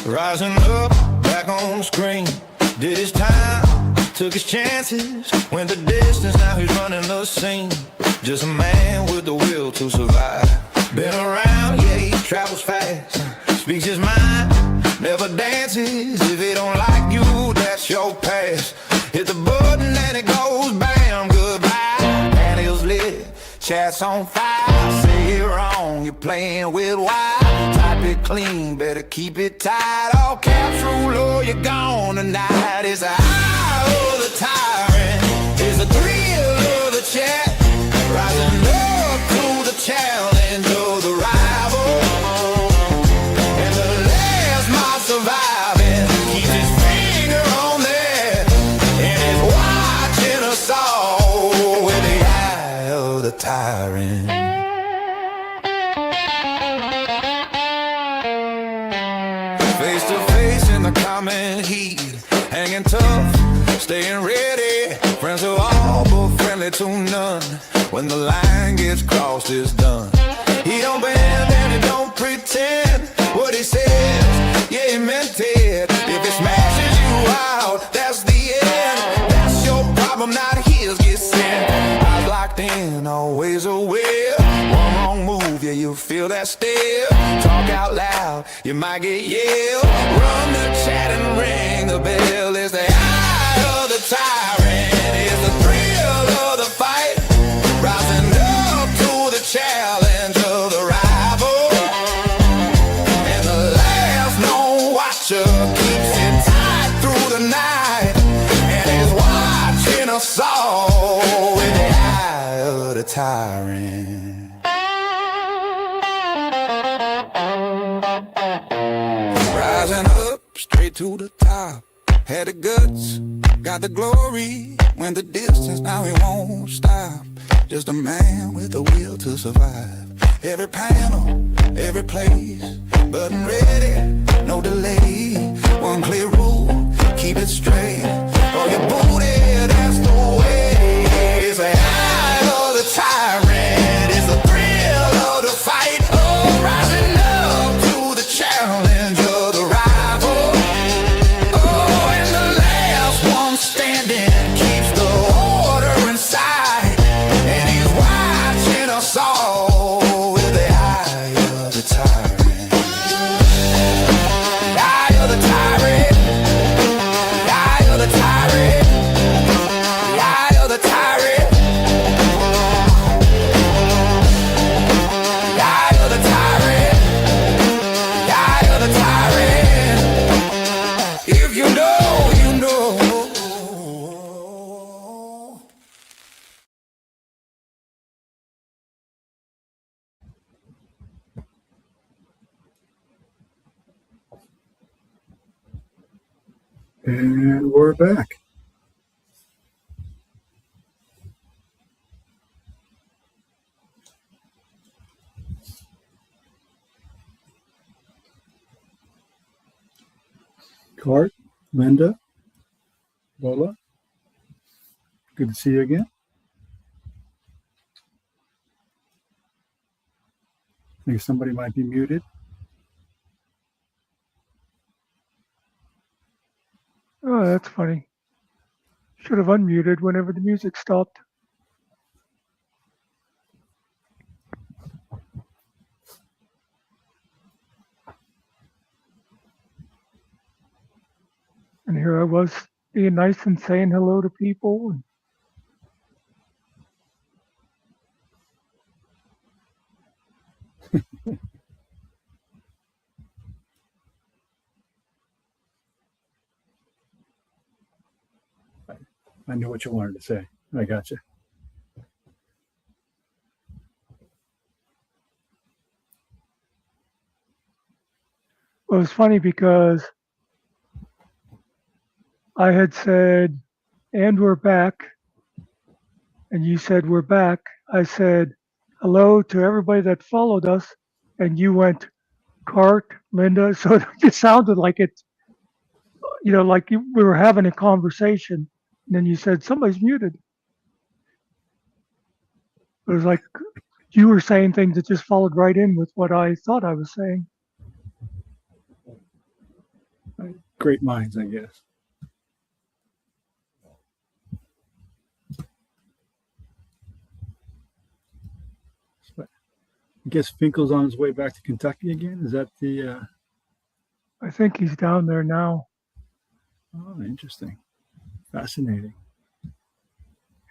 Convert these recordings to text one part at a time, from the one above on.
Rising up, back on the screen. Did his time, took his chances. Went the distance, now he's running the scene. Just a man with the will to survive. Been around, yeah, he travels fast. Speaks his mind, never dances. If he don't like you, that's your past. Hit the button and it goes bam, goodbye. Panels lit, chat's on fire. Say it wrong, you're playing with wire. Type it clean, better keep it tight. All caps rule or you're gone tonight. It's the eye of the tyrant, it's the thrill of the chat. Rising up to the challenge of the rival. And the last man surviving keeps his finger on there, and is watching us all with the eye of the tyrant. Face to face in the common heat, hanging tough, staying ready. Friends are all but friendly to none. When the line gets crossed, it's done. He don't bend and he don't pretend. What he says, yeah, he meant it. If it smashes you out, that's the end. That's your problem, not his. Get sent. Eyes locked in, always aware. One wrong move, yeah, you feel that stare. Talk out loud, you might get yelled. Run the chat and ring the bell. It's the eye of the tyrant, it's the thrill of the fight. Rising up to the challenge of the rival. And the last known watcher keeps it tight through the night, and is watching us all with the eye of the tyrant. Rising up straight to the top. Had the guts, got the glory. Went the distance, now he won't stop. Just a man with a will to survive. Every panel, every place, button ready, no delay. One clear rule, keep it straight. Or your booty, that's the way. It's the eye of the tyrant, it's the thrill of the fight. Oh, rising up to the challenge of the rival. Oh, and the last one standing keeps the order inside, and he's watching us all with the eye of the tyrant. Eye of the tyrant, eye of the tyrant, eye of the tyrant, eye of the tyrant, eye of the tyrant. If you know, you know. And we're back. Cart, Linda, Lola, good to see you again. I think somebody might be muted. Oh, that's funny. Should have unmuted whenever the music stopped. And here I was being nice and saying hello to people. And I knew what you wanted to say. I got you. it was funny because I had said, and we're back. And you said, we're back. I said, hello to everybody that followed us. And you went, Cart, Linda. So it just sounded like it, like we were having a conversation. And then you said, somebody's muted. It was like you were saying things that just followed right in with what I thought I was saying. Great minds, I guess. But I guess Finkel's on his way back to Kentucky again. Is that the? I think he's down there now. Oh, interesting, fascinating. I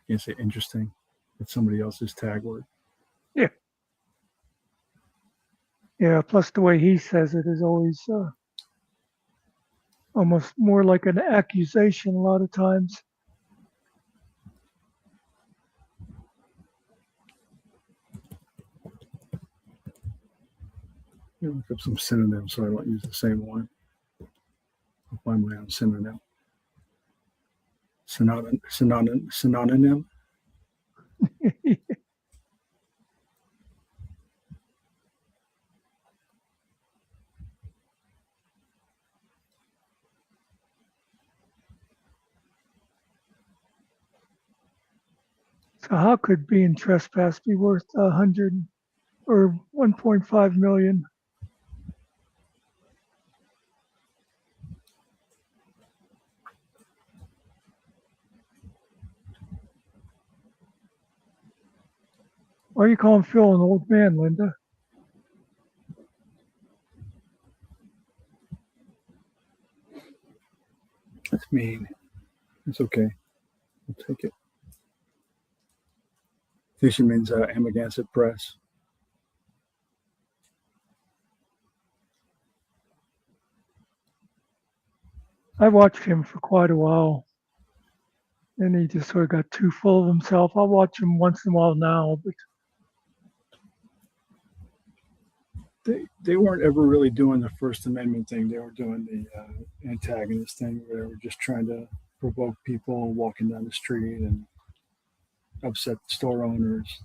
can't say interesting. It's somebody else's tag word. Yeah. Yeah. Plus, the way he says it is always almost more like an accusation a lot of times. Look up some synonyms so I don't use the same one. I'll find my own synonym. Synonym. So how could being trespassed be worth 100 or 1.5 million? Why are you calling Phil an old man, Linda? That's mean. It's okay. I'll take it. Fisherman's Amagansett Press. I watched him for quite a while. And he just sort of got too full of himself. I'll watch him once in a while now, but They weren't ever really doing the First Amendment thing. They were doing the antagonist thing where they were just trying to provoke people walking down the street and upset store owners.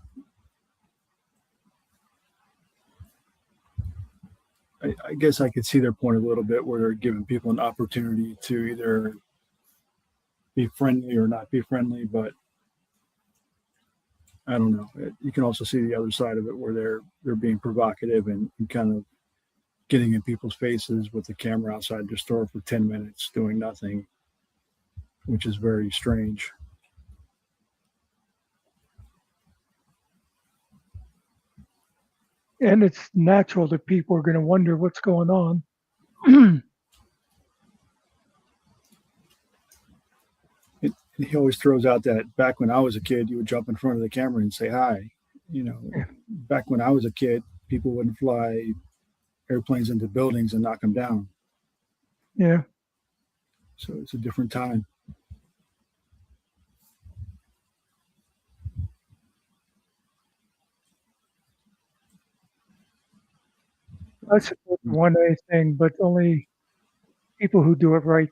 I guess I could see their point a little bit where they're giving people an opportunity to either be friendly or not be friendly, but I don't know. You can also see the other side of it where they're being provocative and kind of getting in people's faces with the camera outside their store for 10 minutes doing nothing, which is very strange. and it's natural that people are going to wonder what's going on. He always throws out that back when I was a kid, you would jump in front of the camera and say hi. You know, back when I was a kid, people wouldn't fly airplanes into buildings and knock them down. Yeah. So it's a different time. I support the 1A thing, but only people who do it right.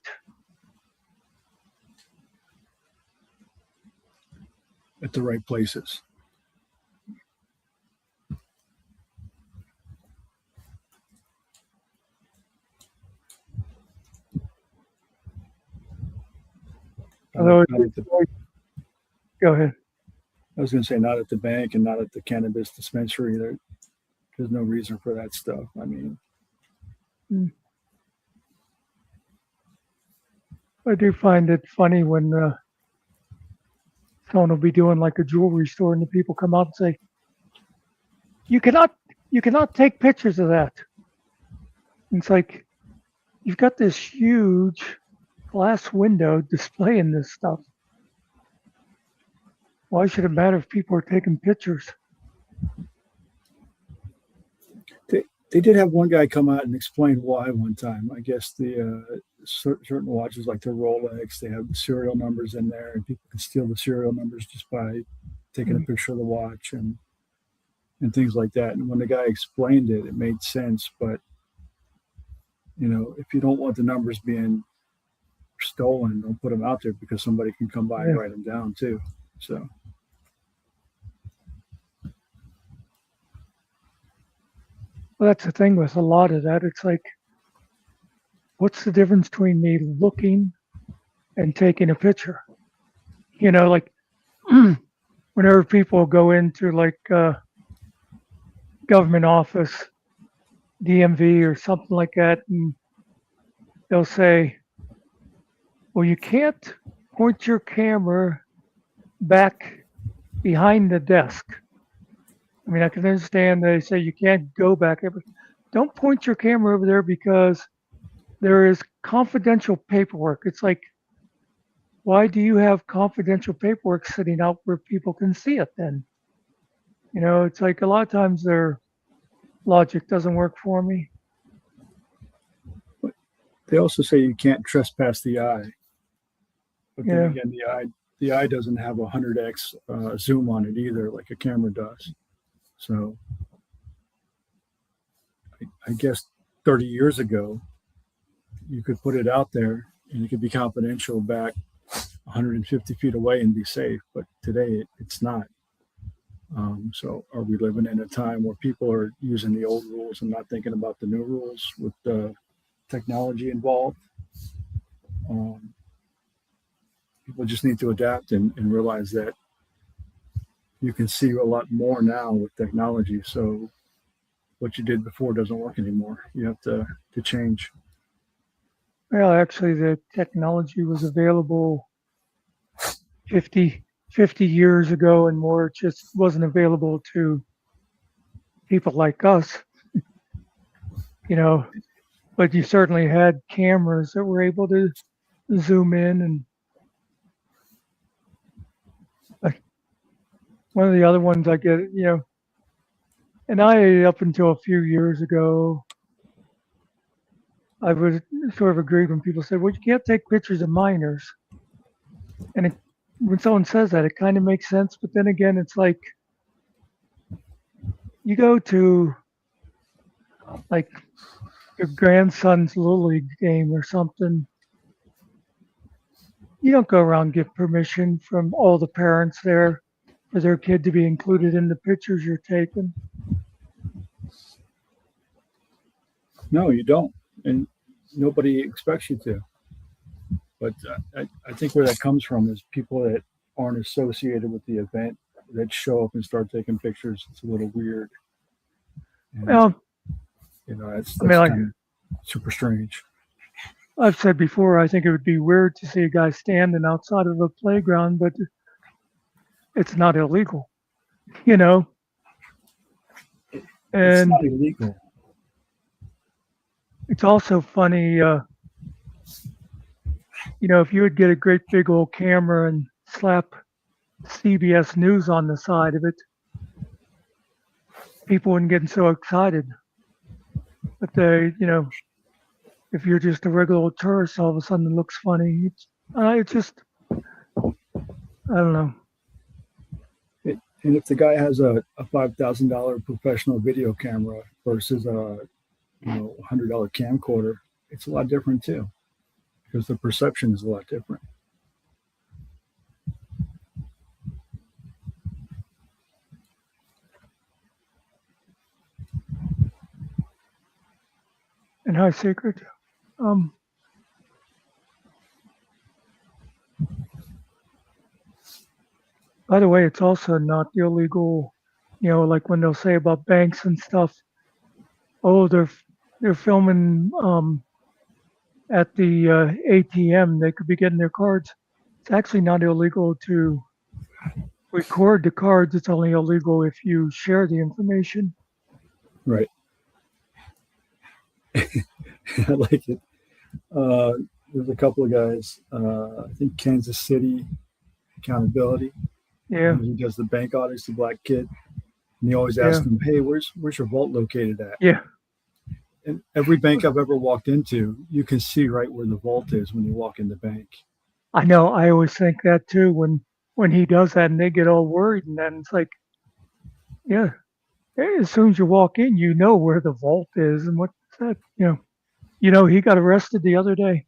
At the right places. Although Not go ahead. I was going to say not at the bank and not at the cannabis dispensary. There's no reason for that stuff. I mean, I do find it funny when someone will be doing like a jewelry store and the people come out and say, you cannot take pictures of that. And it's like, you've got this huge glass window displaying this stuff. Why should it matter if people are taking pictures? they did have one guy come out and explain why one time. I guess the certain watches like the Rolex, they have serial numbers in there, and people can steal the serial numbers just by taking a picture of the watch and things like that. And when the guy explained it, it made sense. But you know, if you don't want the numbers being stolen, don't put them out there because somebody can come by and write them down too. So. Well, that's the thing with a lot of that. It's like, what's the difference between me looking and taking a picture? You know, like whenever people go into like government office, DMV or something like that, and they'll say, Well, you can't point your camera back behind the desk. I mean, I can understand they say you can't go back there, but don't point your camera over there because there is confidential paperwork. It's like, why do you have confidential paperwork sitting out where people can see it then? It's like a lot of times their logic doesn't work for me. They also say you can't trespass the eye, but then Yeah. again, the eye doesn't have 100x zoom on it either, like a camera does. So I guess 30 years ago, you could put it out there and it could be confidential back 150 feet away and be safe. But today it's not. So are we living in a time where people are using the old rules and not thinking about the new rules with the technology involved? People just need to adapt and realize that you can see a lot more now with technology. So what you did before doesn't work anymore. You have to change. Well, actually, the technology was available 50 years ago and more. It just wasn't available to people like us, but you certainly had cameras that were able to zoom in. And one of the other ones I get, and I, up until a few years ago, I would sort of agreed when people said, well, you can't take pictures of minors. And when someone says that, it kind of makes sense. But then again, it's like you go to like your grandson's Little League game or something. You don't go around and get permission from all the parents there for their kid to be included in the pictures you're taking. No, you don't. And nobody expects you to. But I think where that comes from is people that aren't associated with the event that show up and start taking pictures. It's a little weird. And, Well, that's I mean, like, kind of super strange. I've said before, I think it would be weird to see a guy standing outside of a playground, but it's not illegal, And It's not illegal. It's also funny, if you would get a great big old camera and slap CBS News on the side of it, people wouldn't get so excited. But if you're just a regular old tourist, all of a sudden it looks funny. It's just, I don't know. And if the guy has a $5,000 professional video camera versus a $100 camcorder, it's a lot different too, because the perception is a lot different. And High Secret. By the way, it's also not illegal, like when they'll say about banks and stuff, oh, they're filming at the ATM, they could be getting their cards. It's actually not illegal to record the cards. It's only illegal if you share the information. Right. I like it. There's a couple of guys, I think Kansas City Accountability. Yeah. He does the bank audits, the black kid. And you always ask him, hey, where's your vault located at? Yeah. And every bank I've ever walked into, you can see right where the vault is when you walk in the bank. I know. I always think that too when he does that and they get all worried. And then it's like, yeah, as soon as you walk in, you know where the vault is and what's that, he got arrested the other day.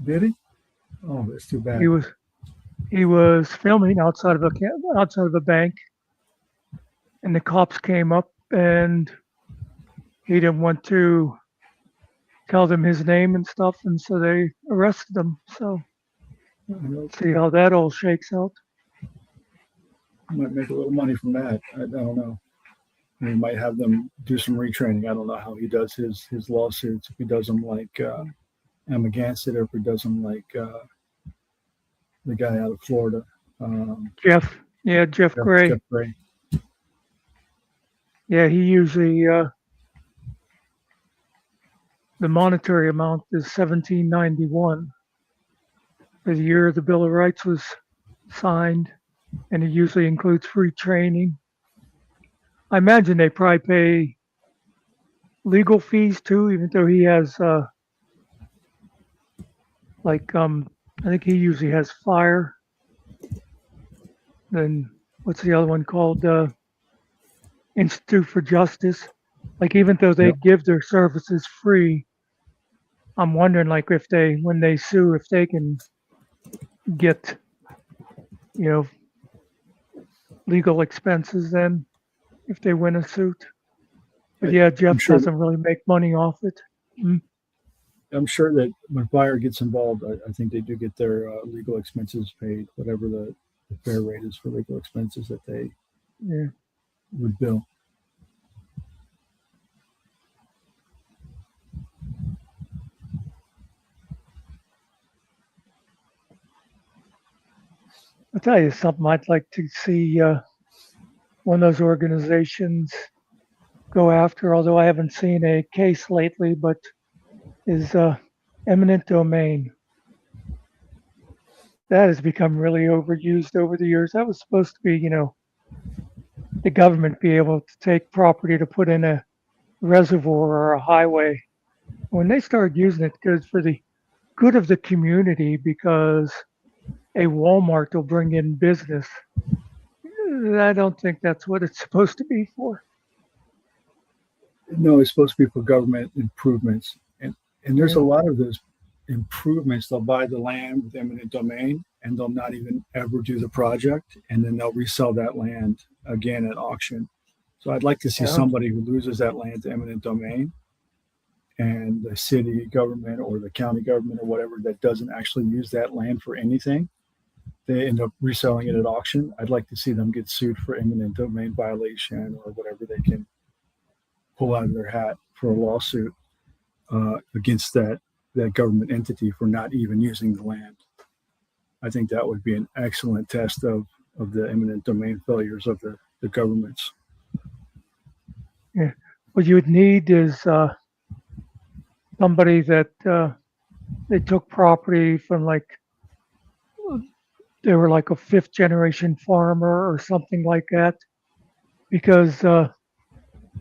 Did he? Oh, that's too bad. He was filming outside of a bank, and the cops came up, and he didn't want to tell them his name and stuff, and so they arrested him. So let's see how that all shakes out. Might make a little money from that. I don't know. He might have them do some retraining. I don't know how he does his lawsuits. If he does them like I'm against it if it doesn't, like the guy out of Florida, Jeff. Yeah, Jeff Gray. Jeff Gray. Yeah, he usually the monetary amount is 1791 for the year the Bill of Rights was signed, and it usually includes free training. I imagine they probably pay legal fees too, even though he has I think he usually has fire. Then what's the other one called? Institute for Justice. Like even though they Yep. give their services free, I'm wondering like if they when they sue if they can get legal expenses then if they win a suit. But yeah, Jeff sure doesn't really make money off it. I'm sure that when fire gets involved, I think they do get their legal expenses paid, whatever the fair rate is for legal expenses that they Yeah. would bill. I'll tell you something. I'd like to see one of those organizations go after, although I haven't seen a case lately, but is eminent domain. That has become really overused over the years. That was supposed to be, the government be able to take property to put in a reservoir or a highway. When they started using it, because for the good of the community, because a Walmart will bring in business. I don't think that's what it's supposed to be for. No, it's supposed to be for government improvements, and there's a lot of those improvements. They'll buy the land with eminent domain, and they'll not even ever do the project, and then they'll resell that land again at auction. So I'd like to see somebody who loses that land to eminent domain, and the city government or the county government or whatever that doesn't actually use that land for anything, they end up reselling it at auction. I'd like to see them get sued for eminent domain violation or whatever they can pull out of their hat for a lawsuit against that government entity for not even using the land. I think that would be an excellent test of the eminent domain failures of the governments. Yeah. What you would need is somebody that they took property from they were like a fifth generation farmer or something like that, because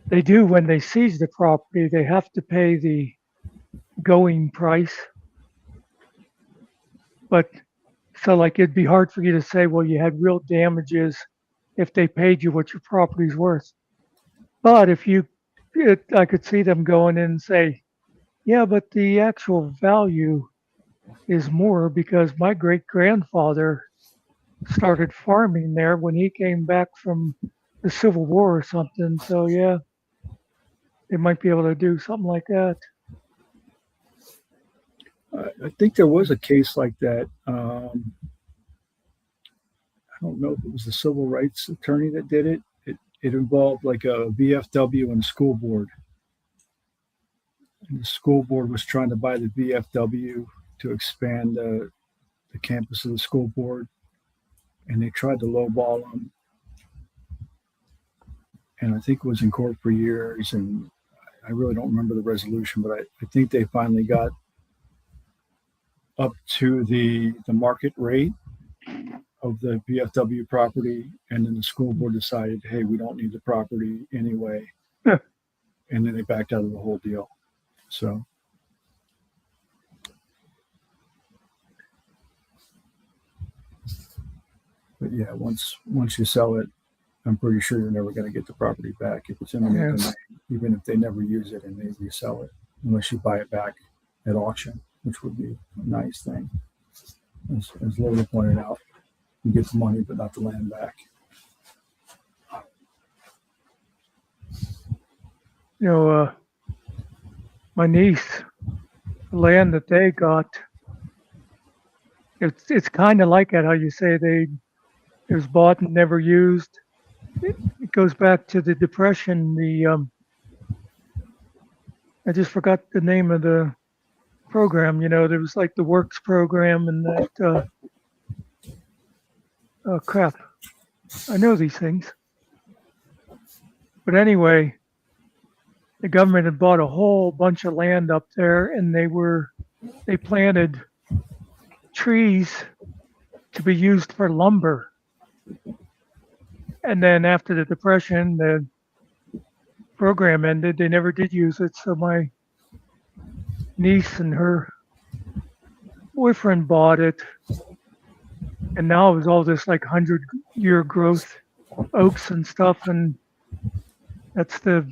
they do when they seize the property, they have to pay the going price. But so like it'd be hard for you to say, well, you had real damages if they paid you what your property's worth. But if I could see them going in and say, yeah, but the actual value is more because my great grandfather started farming there when he came back from the Civil War or something. So yeah, they might be able to do something like that. I think there was a case like that. I don't know if it was the civil rights attorney that did it. It involved like a VFW and a school board. And the school board was trying to buy the VFW to expand the campus of the school board, and they tried to lowball them. And I think it was in court for years, and I really don't remember the resolution, but I think they finally got up to the market rate of the VFW property, and then the school board decided, hey, we don't need the property anyway. Yeah. And then they backed out of the whole deal. So but yeah, once you sell it, I'm pretty sure you're never going to get the property back if it's in the domain, even if they never use it and they resell it, unless you buy it back at auction, which would be a nice thing. As Lola pointed out, you get the money but not the land back. My niece, the land that they got, it's kind of like that. How you say it was bought and never used. It goes back to the Depression. I just forgot the name of the program. There was like the Works program and that. Oh crap! I know these things. But anyway, the government had bought a whole bunch of land up there, and they planted trees to be used for lumber. And then after the Depression, the program ended. They never did use it. So my niece and her boyfriend bought it. And now it was all this like 100-year growth oaks and stuff. And that's the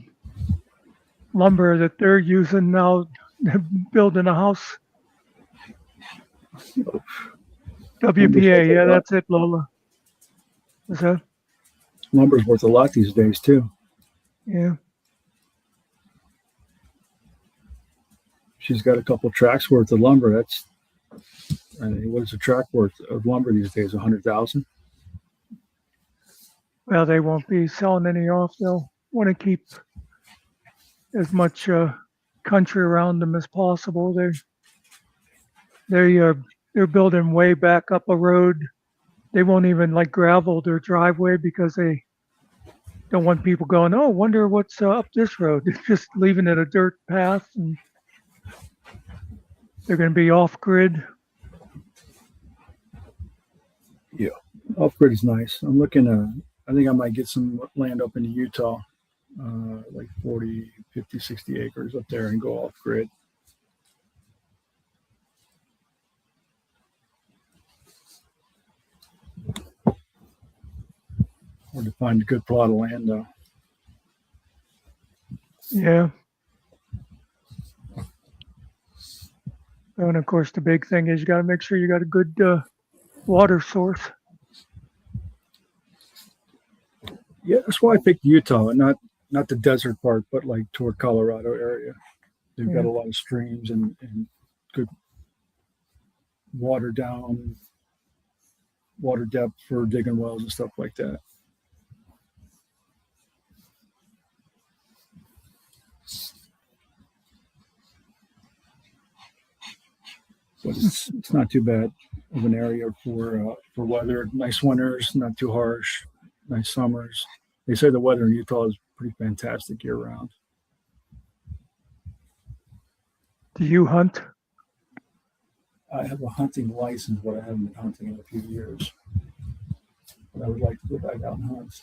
lumber that they're using now, building a house. WPA, yeah, that's it, Lola. Is that? Lumber's worth a lot these days too. Yeah. She's got a couple tracks worth of lumber. That's, I mean, what is a track worth of lumber these days? 100,000. Well, they won't be selling any off. They'll want to keep as much country around them as possible. They're building way back up a road. They won't even like gravel their driveway because they don't want people going, oh, wonder what's up this road. They're just leaving it a dirt path, and they're going to be off grid. Yeah, off grid is nice. I'm looking. I think I might get some land up in Utah, like 40, 50, 60 acres up there, and go off grid. Hard to find a good plot of land, though. Yeah. And of course, the big thing is you got to make sure you got a good water source. Yeah, that's why I picked Utah, and not the desert part, but like toward Colorado area. They've got a lot of streams and good water depth for digging wells and stuff like that. But it's not too bad of an area for weather. Nice winters, not too harsh. Nice summers. They say the weather in Utah is pretty fantastic year round. Do you hunt? I have a hunting license, but I haven't been hunting in a few years. But I would like to go back out and hunt.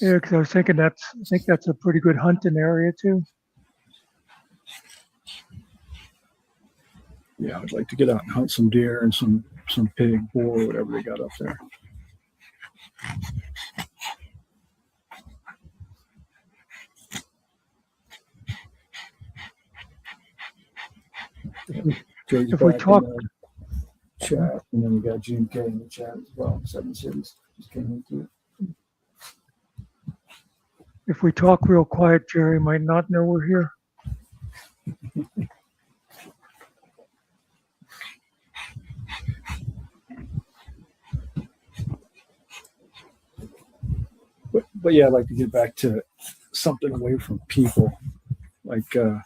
Yeah, because I was thinking I think that's a pretty good hunting area too. Yeah, I'd like to get out and hunt some deer and some pig, boar, whatever they got up there. Jay's If we back talk- in the chat, and then we got Gene K in the chat as well. 7 Cities just came into it. If we talk real quiet, Jerry might not know we're here. But yeah, I'd like to get back to something away from people, like your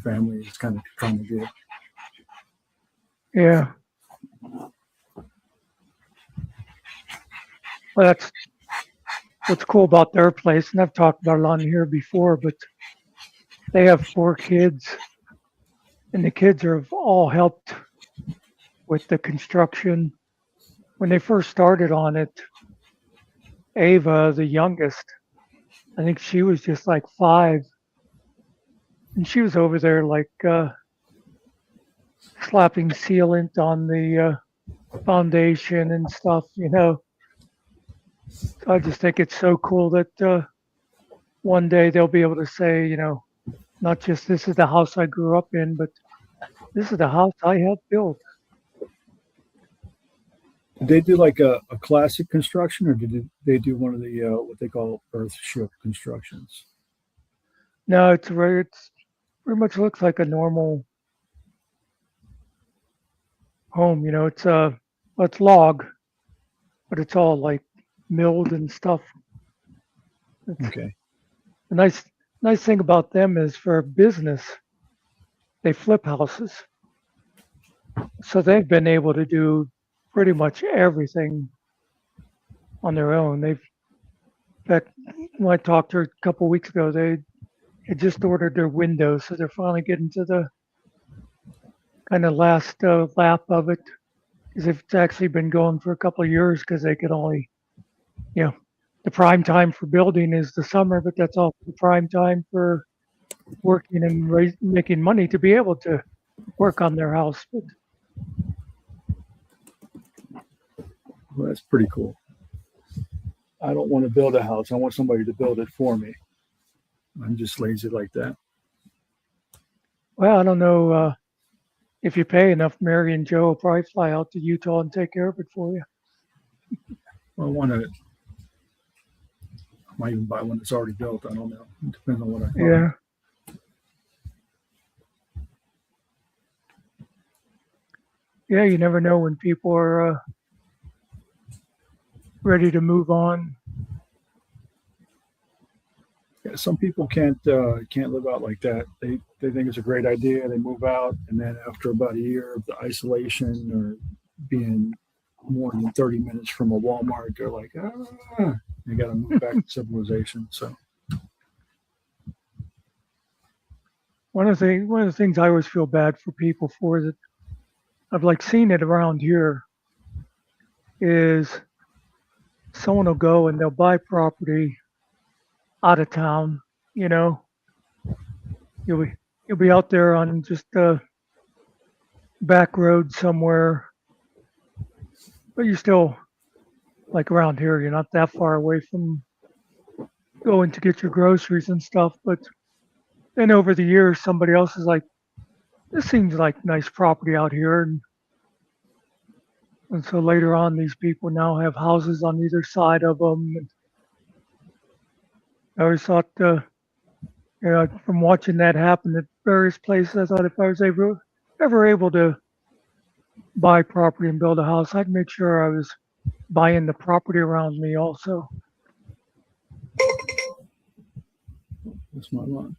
family is kind of trying to do. Yeah. Well, that's what's cool about their place, and I've talked about it on here before, but they have 4 kids, and the kids have all helped with the construction. When they first started on it, Ava, the youngest, I think she was just like 5, and she was over there like slapping sealant on the foundation and stuff, So I just think it's so cool that one day they'll be able to say, not just this is the house I grew up in, but this is the house I helped build. Did they do like a classic construction, or did they do one of the what they call earthship constructions? No, it's pretty much looks like a normal home. It's log, but it's all like milled and stuff. Okay. The nice thing about them is for business. they flip houses. So they've been able to do pretty much everything on their own. In fact, when I talked to her a couple weeks ago, they had just ordered their windows, so they're finally getting to the kind of last lap of it. Because it's actually been going for a couple of years because they could only, the prime time for building is the summer, but that's also the prime time for working and making money to be able to work on their house. But Well, that's pretty cool. I don't want to build a house. I want somebody to build it for me. I'm just lazy like that. well, I don't know if you pay enough. Mary and Joe will probably fly out to Utah and take care of it for you. I want to. I might even buy one that's already built. I don't know. It depends on what I find. Yeah. Yeah, you never know when people are ready to move on. Yeah, some people can't live out like that. They think it's a great idea. They move out, and then after about a year of the isolation or being more than 30 minutes from a Walmart, they're like, they got to move back to civilization. So One of the things I always feel bad for people for that I've like seen it around here is someone will go and they'll buy property out of town. You know, you'll be out there on just a back road somewhere, but you're still like around here. You're not that far away from going to get your groceries and stuff. But then over the years, somebody else is like, "This seems like nice property out here," and so later on, these people now have houses on either side of them. And I always thought, from watching that happen at various places, I thought if I was ever able to buy property and build a house, I'd make sure I was buying the property around me also. that's my one.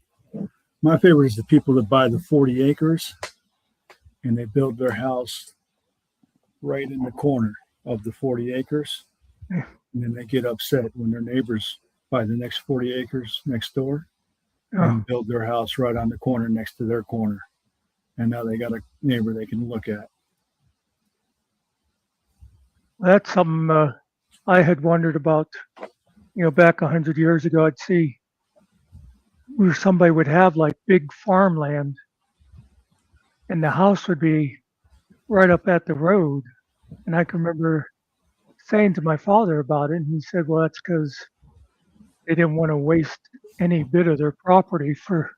My favorite is the people that buy the 40 acres and they build their house right in the corner of the 40 acres. And then they get upset when their neighbors buy the next 40 acres next door and build their house right on the corner next to their corner. And now they got a neighbor they can look at. That's something I had wondered about. Back 100 years ago, I'd see where somebody would have like big farmland and the house would be right up at the road. And I can remember saying to my father about it, and he said, well, that's because they didn't want to waste any bit of their property for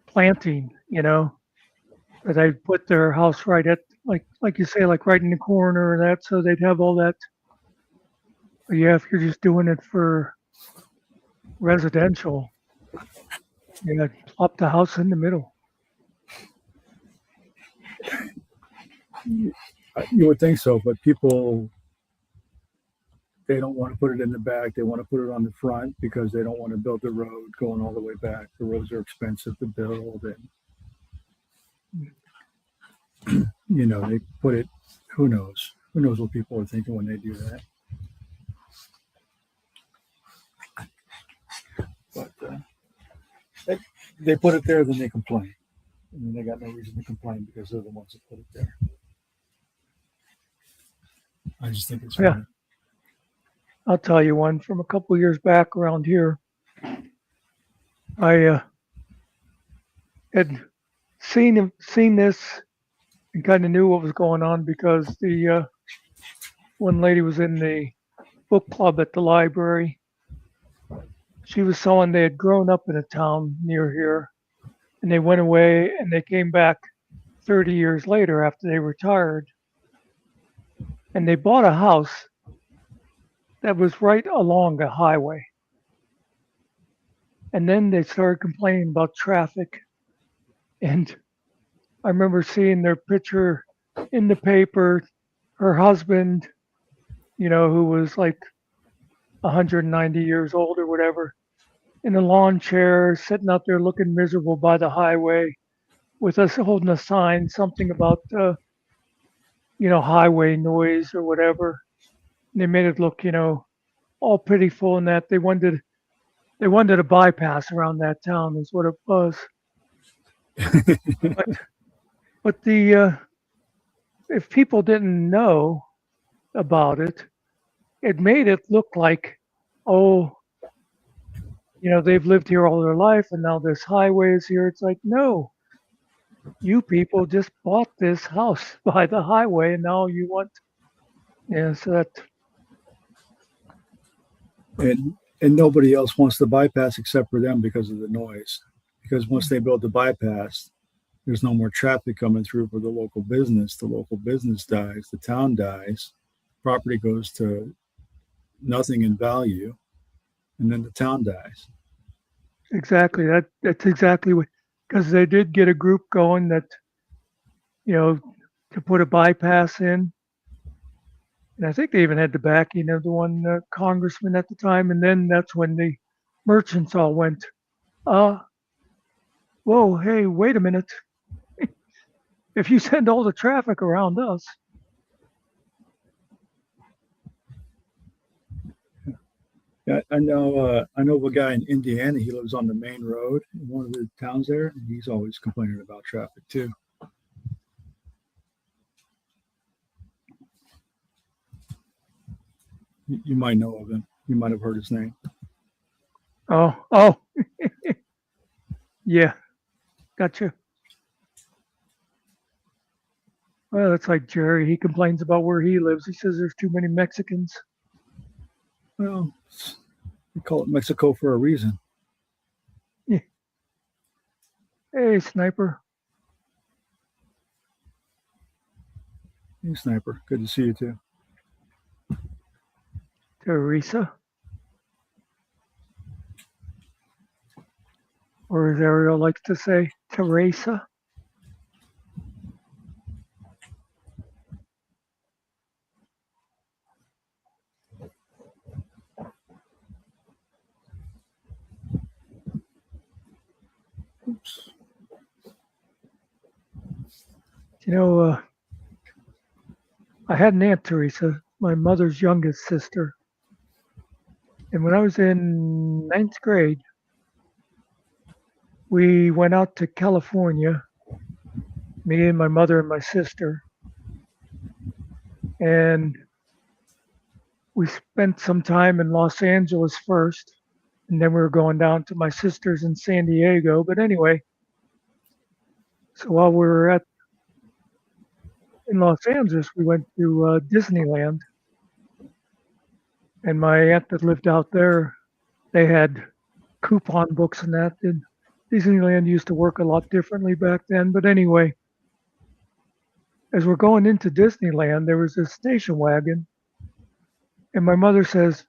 planting, but they'd put their house right at, like you say, like right in the corner and that, so they'd have all that. But yeah, if you're just doing it for residential, plop the house in the middle. You would think so, but people, they don't want to put it in the back. They want to put it on the front because they don't want to build the road going all the way back. The roads are expensive to build, and they put it. Who knows? Who knows what people are thinking when they do that? But they put it there, then they complain, and then they got no reason to complain because they're the ones that put it there. I just think it's funny. I'll tell you one from a couple of years back around here. I had seen this and kind of knew what was going on because the one lady was in the book club at the library. She was someone they had grown up in a town near here, and they went away and they came back 30 years later after they retired, and they bought a house that was right along a highway. And then they started complaining about traffic. And I remember seeing their picture in the paper, her husband, who was like 190 years old or whatever, in a lawn chair, sitting out there looking miserable by the highway. with us holding a sign, something about highway noise or whatever. They made it look, all pitiful, and that they wanted a bypass around that town is what it was. But but the if people didn't know about it, it made it look like, oh, they've lived here all their life and now this highway is here. It's like, no, you people just bought this house by the highway and now you want, so that, and nobody else wants the bypass except for them because of the noise. Because once they build the bypass, there's no more traffic coming through for the local business. The local business dies, the town dies, property goes to nothing in value, and then the town dies. exactly, that's exactly what, because they did get a group going that, to put a bypass in. And I think they even had the backing of the one congressman at the time. And then that's when the merchants all went, uh, whoa, hey, wait a minute. If you send all the traffic around us, Yeah, I know. I know of a guy in Indiana. He lives on the main road in one of the towns there, and he's always complaining about traffic too. You might know of him. You might have heard his name. oh, yeah, gotcha. Well, it's like Jerry. He complains about where he lives. He says there's too many Mexicans. Well, we call it Mexico for a reason. Yeah. Hey, sniper. Hey, Sniper. Good to see you too. Teresa. Or as Ariel likes to say, Teresa. Oops. I had an Aunt Teresa, my mother's youngest sister. And when I was in ninth grade, we went out to California, me and my mother and my sister. And we spent some time in Los Angeles first. And then we were going down to my sister's in San Diego. But anyway, so while we were in Los Angeles, we went to Disneyland. And my aunt that lived out there, they had coupon books and that. And Disneyland used to work a lot differently back then. But anyway, as we're going into Disneyland, there was a station wagon. And my mother says,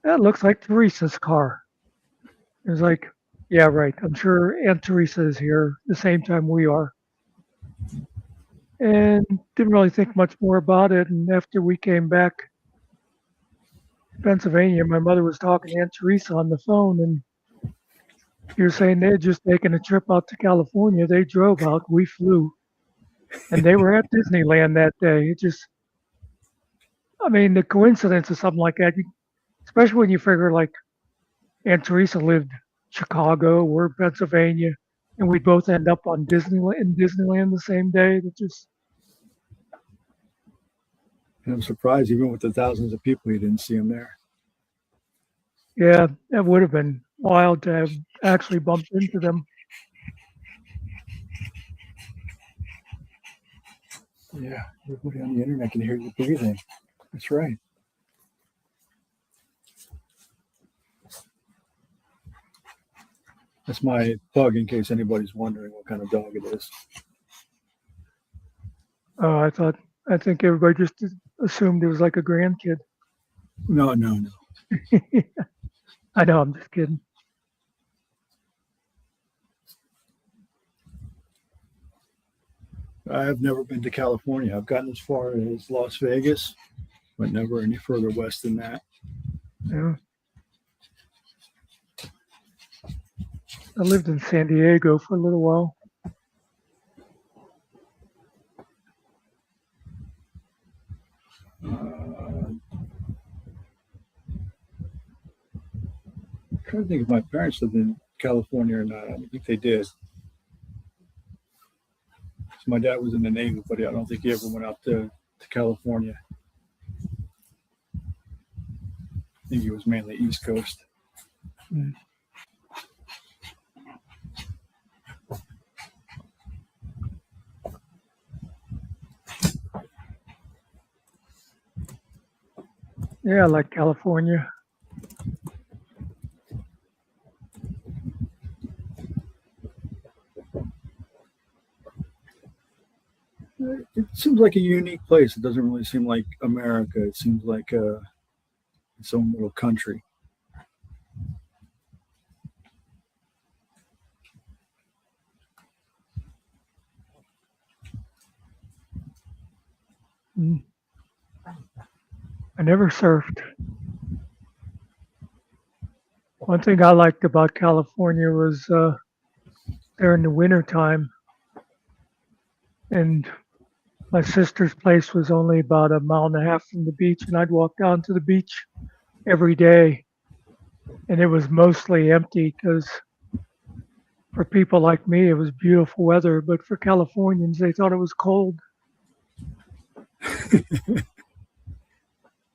that looks like Teresa's car. It was like, yeah, right. I'm sure Aunt Teresa is here the same time we are. And didn't really think much more about it. And after we came back to Pennsylvania, my mother was talking to Aunt Teresa on the phone, and she was saying they had just taken a trip out to California. They drove out, we flew, and they were at Disneyland that day. The coincidence of something like that, especially when you figure like Aunt Teresa lived Chicago, we're Pennsylvania, and we both end up on Disneyland the same day. And I'm surprised, even with the thousands of people, you didn't see him there. Yeah, that would have been wild to have actually bumped into them. Yeah, everybody on the internet can hear you breathing. That's right. That's my pug, in case anybody's wondering what kind of dog it is. I think everybody just assumed it was like a grandkid. No. I know, I'm just kidding. I've never been to California. I've gotten as far as Las Vegas, but never any further west than that. Yeah. I lived in San Diego for a little while. I'm trying to think if my parents lived in California or not. I don't think they did. So my dad was in the Navy, but I don't think he ever went out to California. I think he was mainly East Coast. Mm. Yeah, I like California. It seems like a unique place. It doesn't really seem like America. It seems like its own little country. Mm. I never surfed. One thing I liked about California was there in the wintertime, and my sister's place was only about a mile and a half from the beach, and I'd walk down to the beach every day, and it was mostly empty because for people like me, it was beautiful weather, but for Californians, they thought it was cold.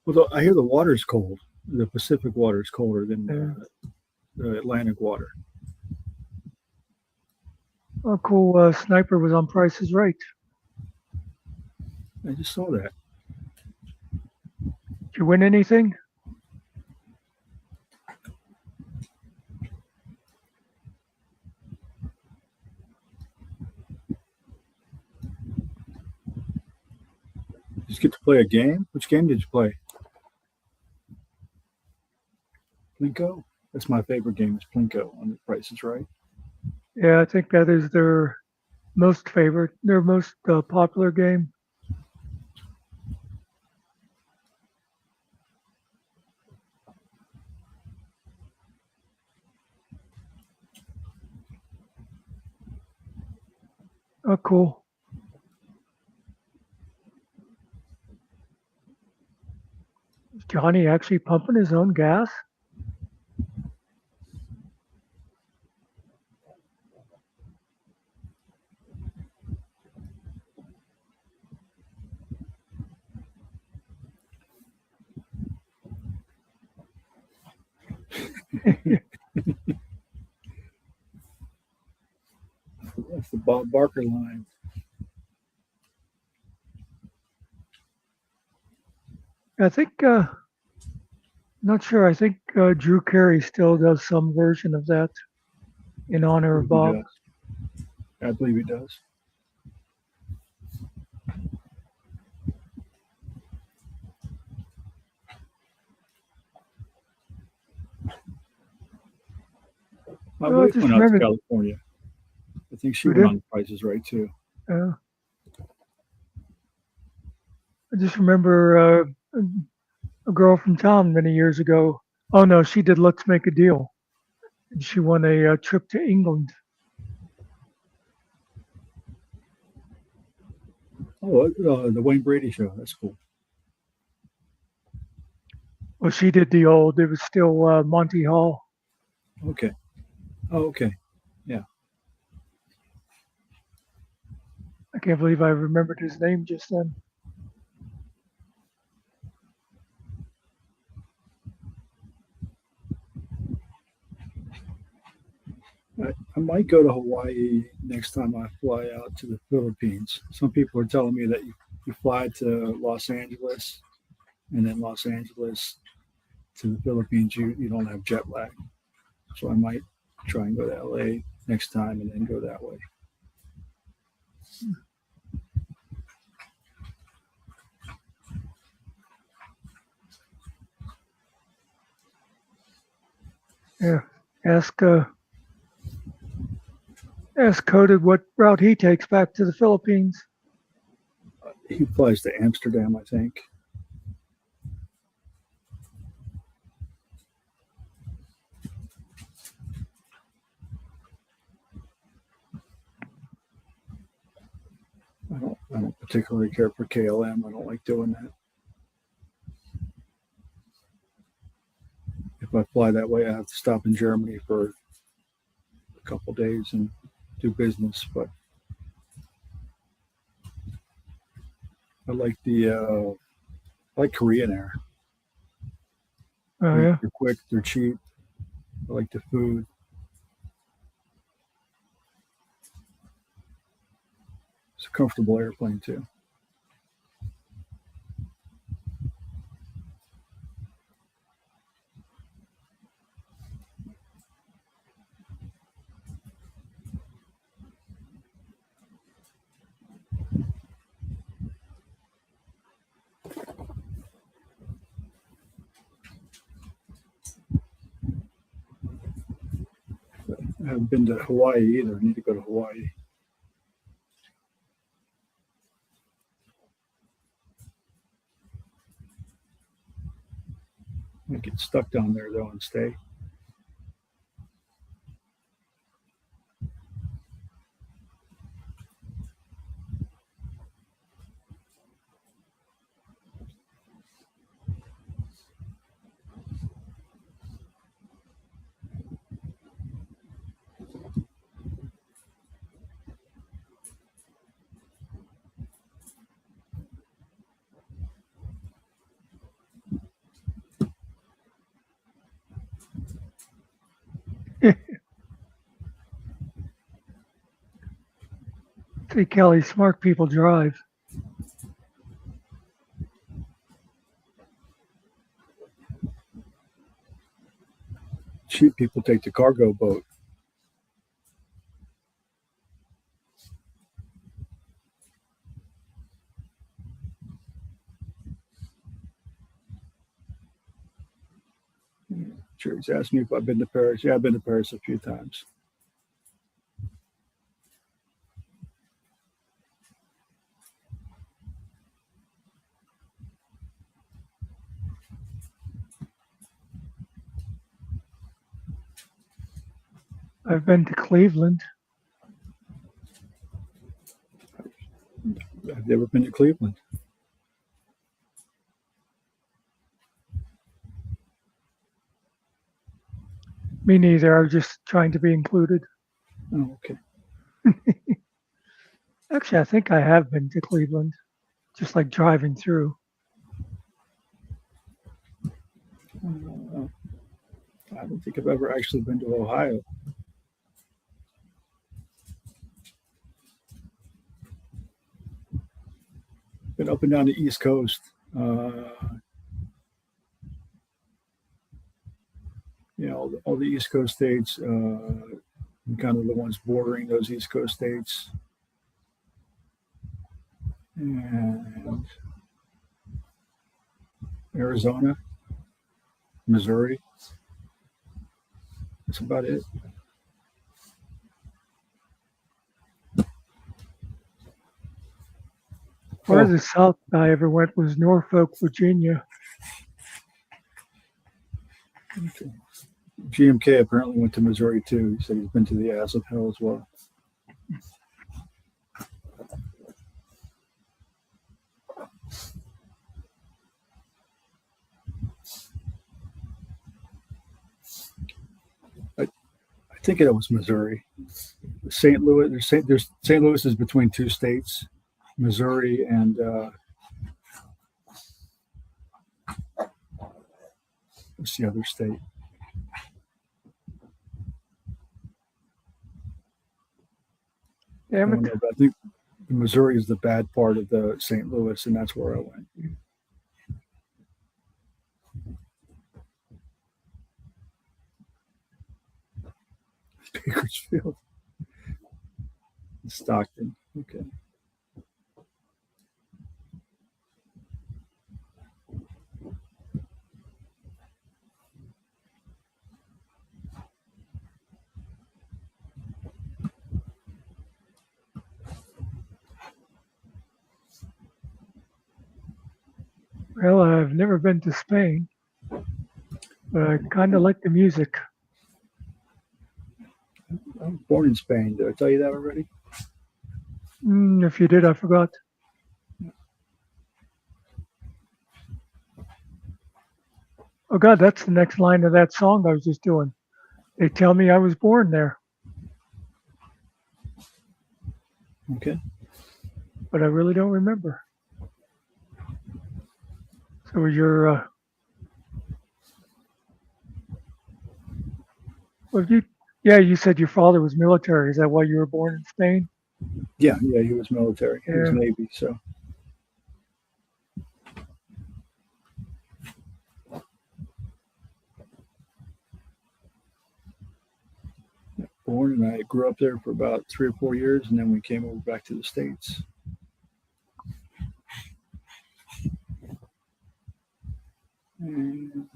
Although I hear the water's cold. The Pacific water is colder than the Atlantic water. A cool sniper was on Price is Right. I just saw that. Did you win anything? Just get to play a game. Which game did you play? Plinko. That's my favorite game. Is Plinko on The Price is Right. Yeah, I think that is their their most popular game. Oh, cool. Is Johnny actually pumping his own gas? That's the Bob Barker line. I think, not sure. I think Drew Carey still does some version of that in honor of He Bob. does. I believe he does. My Oh, I wife just went out to remember. California. I think she Who went did? on The Price is Right too. Uh, I just remember a girl from town many years ago. Oh no, she did Let's Make a Deal. And she won a trip to England. Oh, the Wayne Brady show. That's cool. Well, she did the old. It was still Monty Hall. Okay. Oh, okay. Yeah. I can't believe I remembered his name just then. I might go to Hawaii next time I fly out to the Philippines. Some people are telling me that you fly to Los Angeles and then Los Angeles to the Philippines, you don't have jet lag. So I might try and go to LA next time and then go that way. Yeah. Ask ask Coded what route he takes back to the Philippines. He flies to Amsterdam, I think. particularly care for KLM. I don't like doing that. If I fly that way, I have to stop in Germany for a couple days and do business. But I like I like Korean Air. Oh yeah. They're quick, they're cheap. I like the food. It's a comfortable airplane too. I haven't been to Hawaii either. I need to go to Hawaii. I get stuck down there though and stay. See, Kelly, smart people drive. Cheap people take the cargo boat. Jerry's asked me if I've been to Paris. Yeah, I've been to Paris a few times. I've been to Cleveland. I've never been to Cleveland. Me neither. I was just trying to be included. Oh, okay. Actually, I think I have been to Cleveland, just like driving through. I don't think I've ever actually been to Ohio. Been up and down the East Coast. All the East Coast states, and kind of the ones bordering those East Coast states. And Arizona, Missouri. That's about it. Farthest south I ever went was Norfolk, Virginia. Okay. GMK apparently went to Missouri too. He said he's been to the ass of hell as well. I think it was Missouri. St. Louis. There's St. Louis is between two states, Missouri and what's the other state? I Damn don't it. know, but I think Missouri is the bad part of the St. Louis, and that's where I went. Bakersfield, Stockton. Okay. Well, I've never been to Spain, but I kind of like the music. I was born in Spain. Did I tell you that already? If you did, I forgot. Oh God, that's the next line of that song I was just doing. They tell me I was born there, Okay. but I really don't remember. So well, you said your father was military. Is that why you were born in Spain? Yeah, he was military. He was Yeah. Navy, so born, and I grew up there for about 3 or 4 years, and then we came over back to the States. And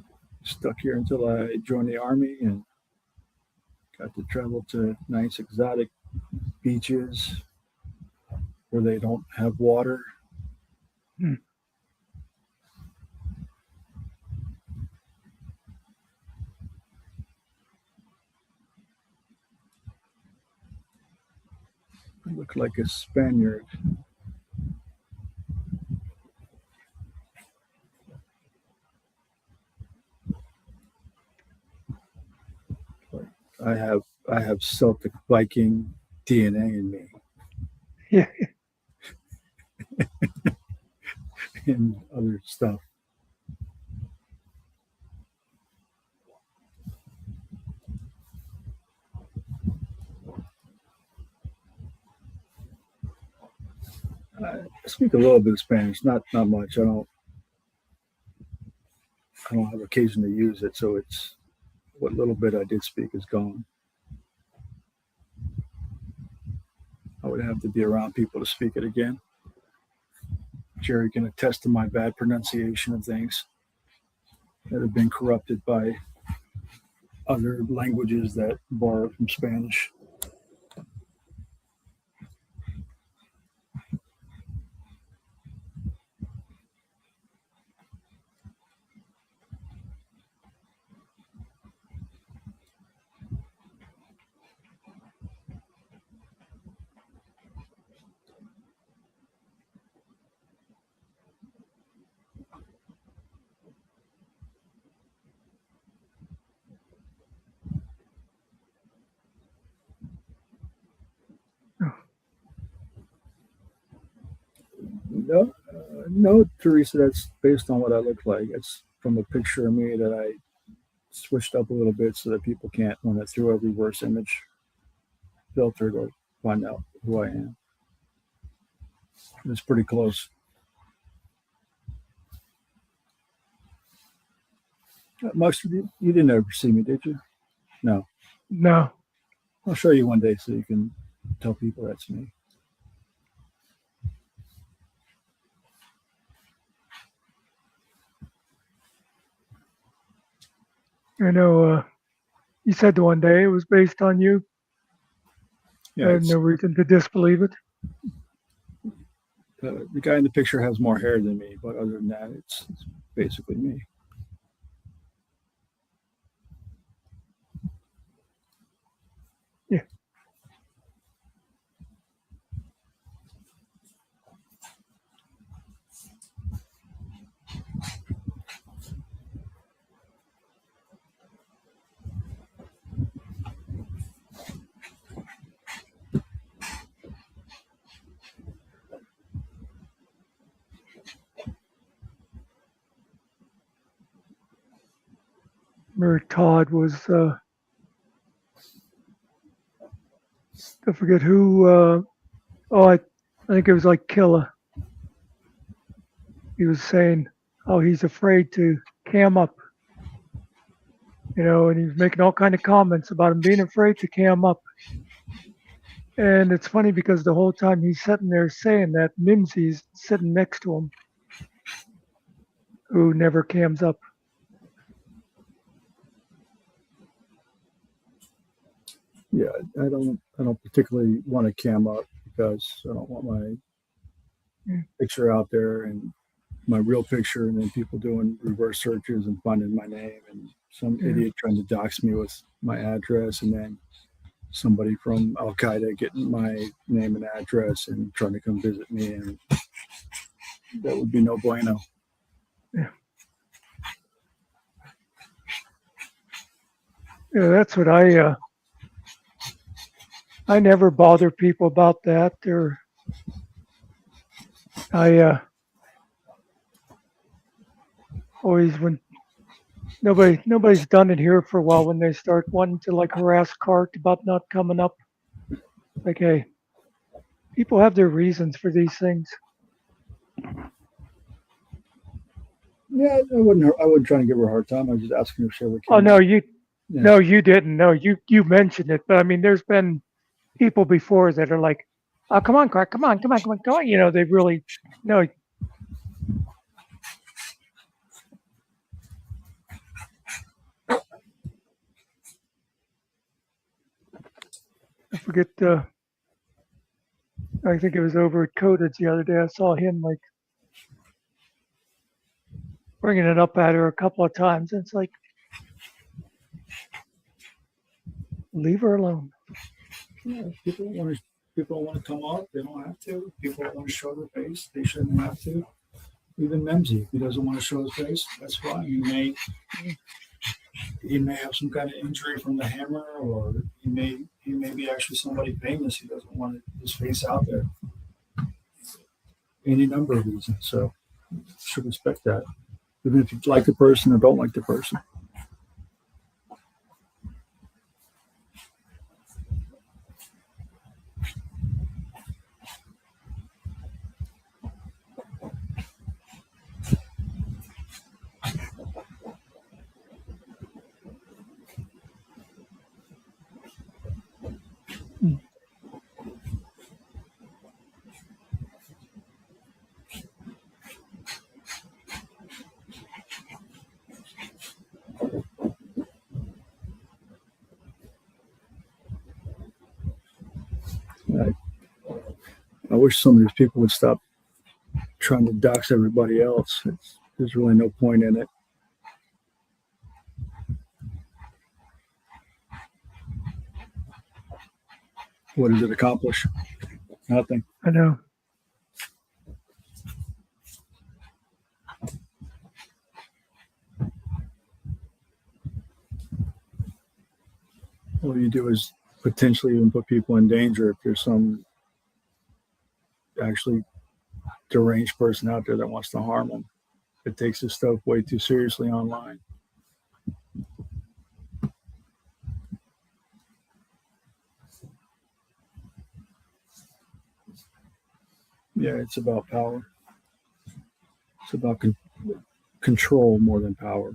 stuck here until I joined the Army and got to travel to nice exotic beaches where they don't have water. Hmm. I look like a Spaniard. But I have Celtic Viking DNA in me Yeah. and other stuff. I speak a little bit of Spanish, not much. I don't have occasion to use it, so it's what little bit I did speak is gone. I would have to be around people to speak it again. Jerry can attest to my bad pronunciation of things that have been corrupted by other languages that borrow from Spanish. No, Teresa, that's based on what I look like. It's from a picture of me that I switched up a little bit so that people can't run it through a reverse image filter to find out who I am. It's pretty close. Muckster, you didn't ever see me, did you? No. No. I'll show you one day so you can tell people that's me. I know. You said the one day it was based on you. Yeah, I have no reason to disbelieve it. the guy in the picture has more hair than me, but other than that, it's basically me. Yeah. Remember Todd was, I forget who, I think it was like Killa. He was saying how he's afraid to cam up, and he was making all kind of comments about him being afraid to cam up. And it's funny because the whole time he's sitting there saying that, Mimsy's sitting next to him, who never cams up. Yeah, I don't particularly want to cam up because I don't want my picture out there and my real picture, and then people doing reverse searches and finding my name, and some idiot trying to dox me with my address, and then somebody from Al Qaeda getting my name and address and trying to come visit me, and that would be no bueno. Yeah. Yeah, that's what I never bother people about that. Or I always when nobody's done it here for a while when they start wanting to like harass Cart about not coming up. Like, hey, people have their reasons for these things. Yeah, I wouldn't try to give her a hard time. I was just asking if she ever Oh came no, out. you Yeah. no, you didn't. No, you mentioned it, but I mean, there's been people before that are like, "Oh, come on, Cart, come on, come on, come on, come on." You know, they really no. I forget. I think it was over at Codage the other day. I saw him like bringing it up at her a couple of times. It's like, leave her alone. Yeah, people don't want to come out. They don't have to. People don't want to show their face. They shouldn't have to. Even Memsy, if he doesn't want to show his face, that's fine. He may have some kind of injury from the hammer, or he may be actually somebody famous. He doesn't want his face out there. Any number of reasons. So you should respect that, even if you like the person or don't like the person. Hmm. I, I wish some of these people would stop trying to dox everybody else. There's really no point in it. What does it accomplish? Nothing. I know. All you do is potentially even put people in danger if there's some actually deranged person out there that wants to harm them. It takes this stuff way too seriously online. Yeah, it's about power. It's about control more than power.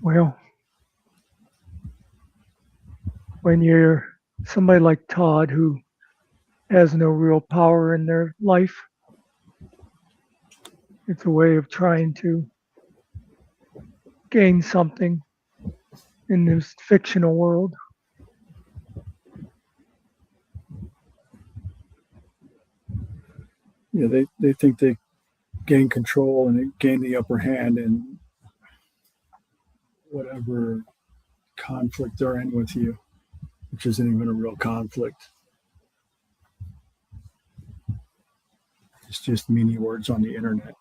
Well, when you're somebody like Todd who has no real power in their life, it's a way of trying to gain something in this fictional world. Yeah, they think they gain control and they gain the upper hand in whatever conflict they're in with you, which isn't even a real conflict. It's just meaning words on the internet.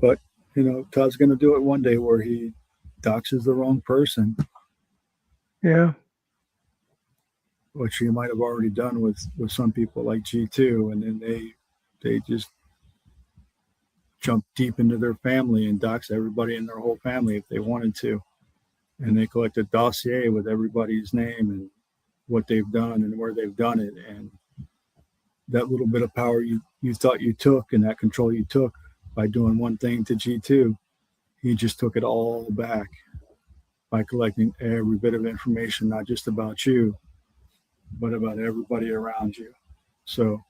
But Todd's going to do it one day where he doxes the wrong person, Yeah, which he might have already done with some people like G2, and then they just jump deep into their family and dox everybody in their whole family if they wanted to, and they collect a dossier with everybody's name and what they've done and where they've done it, and that little bit of power you thought you took and that control you took by doing one thing to G2, he just took it all back by collecting every bit of information, not just about you, but about everybody around you. So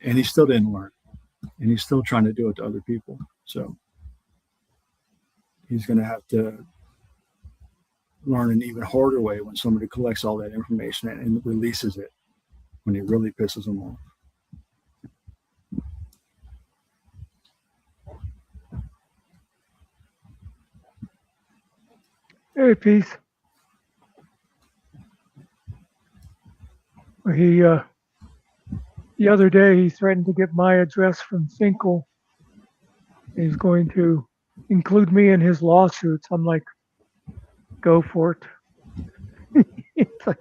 and he still didn't learn, and he's still trying to do it to other people. So he's going to have to learn an even harder way when somebody collects all that information and releases it when he really pisses them off. Hey, peace. The other day he threatened to get my address from Finkel. He's going to include me in his lawsuits. I'm like, go for it. It's like,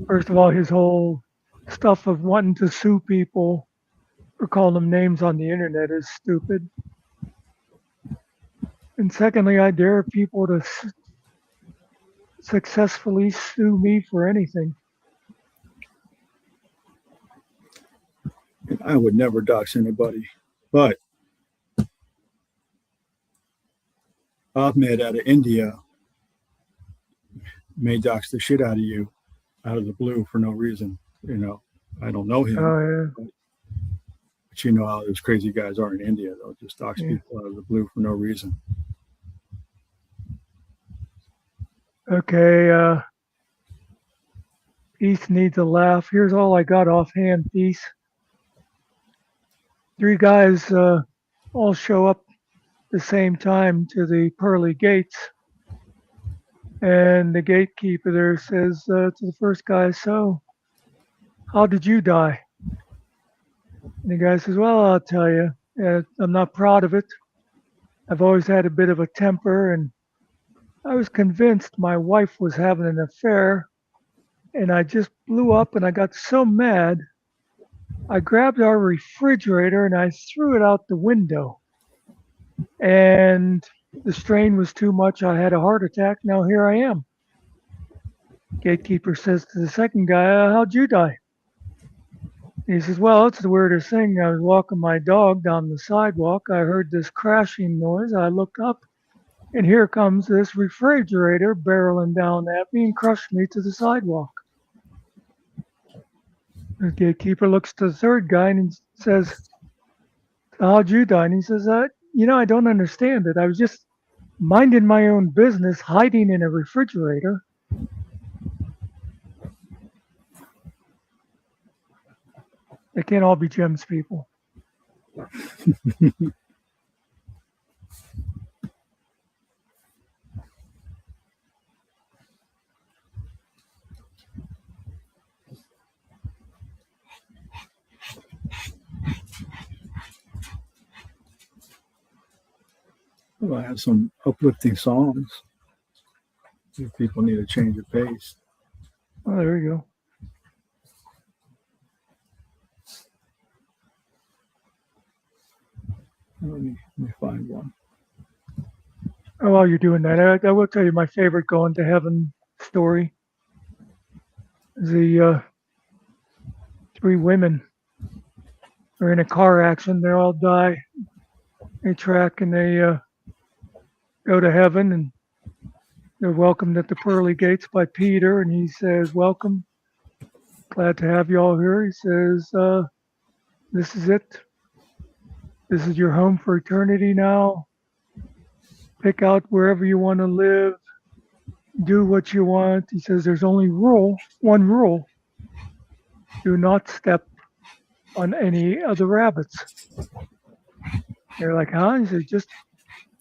first of all, his whole stuff of wanting to sue people for calling them names on the internet is stupid. And secondly, I dare people to successfully sue me for anything. I would never dox anybody, but Ahmed out of India may dox the shit out of you out of the blue for no reason. You know, I don't know him, Yeah. but you know how those crazy guys are in India. They'll just dox people out of the blue for no reason. Okay, Peace needs a laugh. Here's all I got offhand, Peace. 3 guys all show up the same time to the pearly gates. And the gatekeeper there says to the first guy, so how did you die? And the guy says, well, I'll tell you, I'm not proud of it. I've always had a bit of a temper, and I was convinced my wife was having an affair, and I just blew up and I got so mad, I grabbed our refrigerator and I threw it out the window. And the strain was too much. I had a heart attack. Now here I am. Gatekeeper says to the second guy, how'd you die? He says, well, it's the weirdest thing. I was walking my dog down the sidewalk. I heard this crashing noise. I looked up, and here comes this refrigerator barreling down at me and crushed me to the sidewalk. The gatekeeper looks to the third guy and he says, how'd you die? And he says, I don't understand it. I was just minding my own business, hiding in a refrigerator. They can't all be gems, people. Well, I have some uplifting songs. If people need a change of pace. Oh, there you go. Let me find one. Oh, while you're doing that, I will tell you my favorite going to heaven story. The 3 women are in a car accident. They all die. They track and they go to heaven, and they're welcomed at the pearly gates by Peter, and he says, welcome. Glad to have you all here. He says, this is it. This is your home for eternity now. Pick out wherever you want to live. Do what you want. He says there's only one rule. Do not step on any of the rabbits. They're like, huh? He says,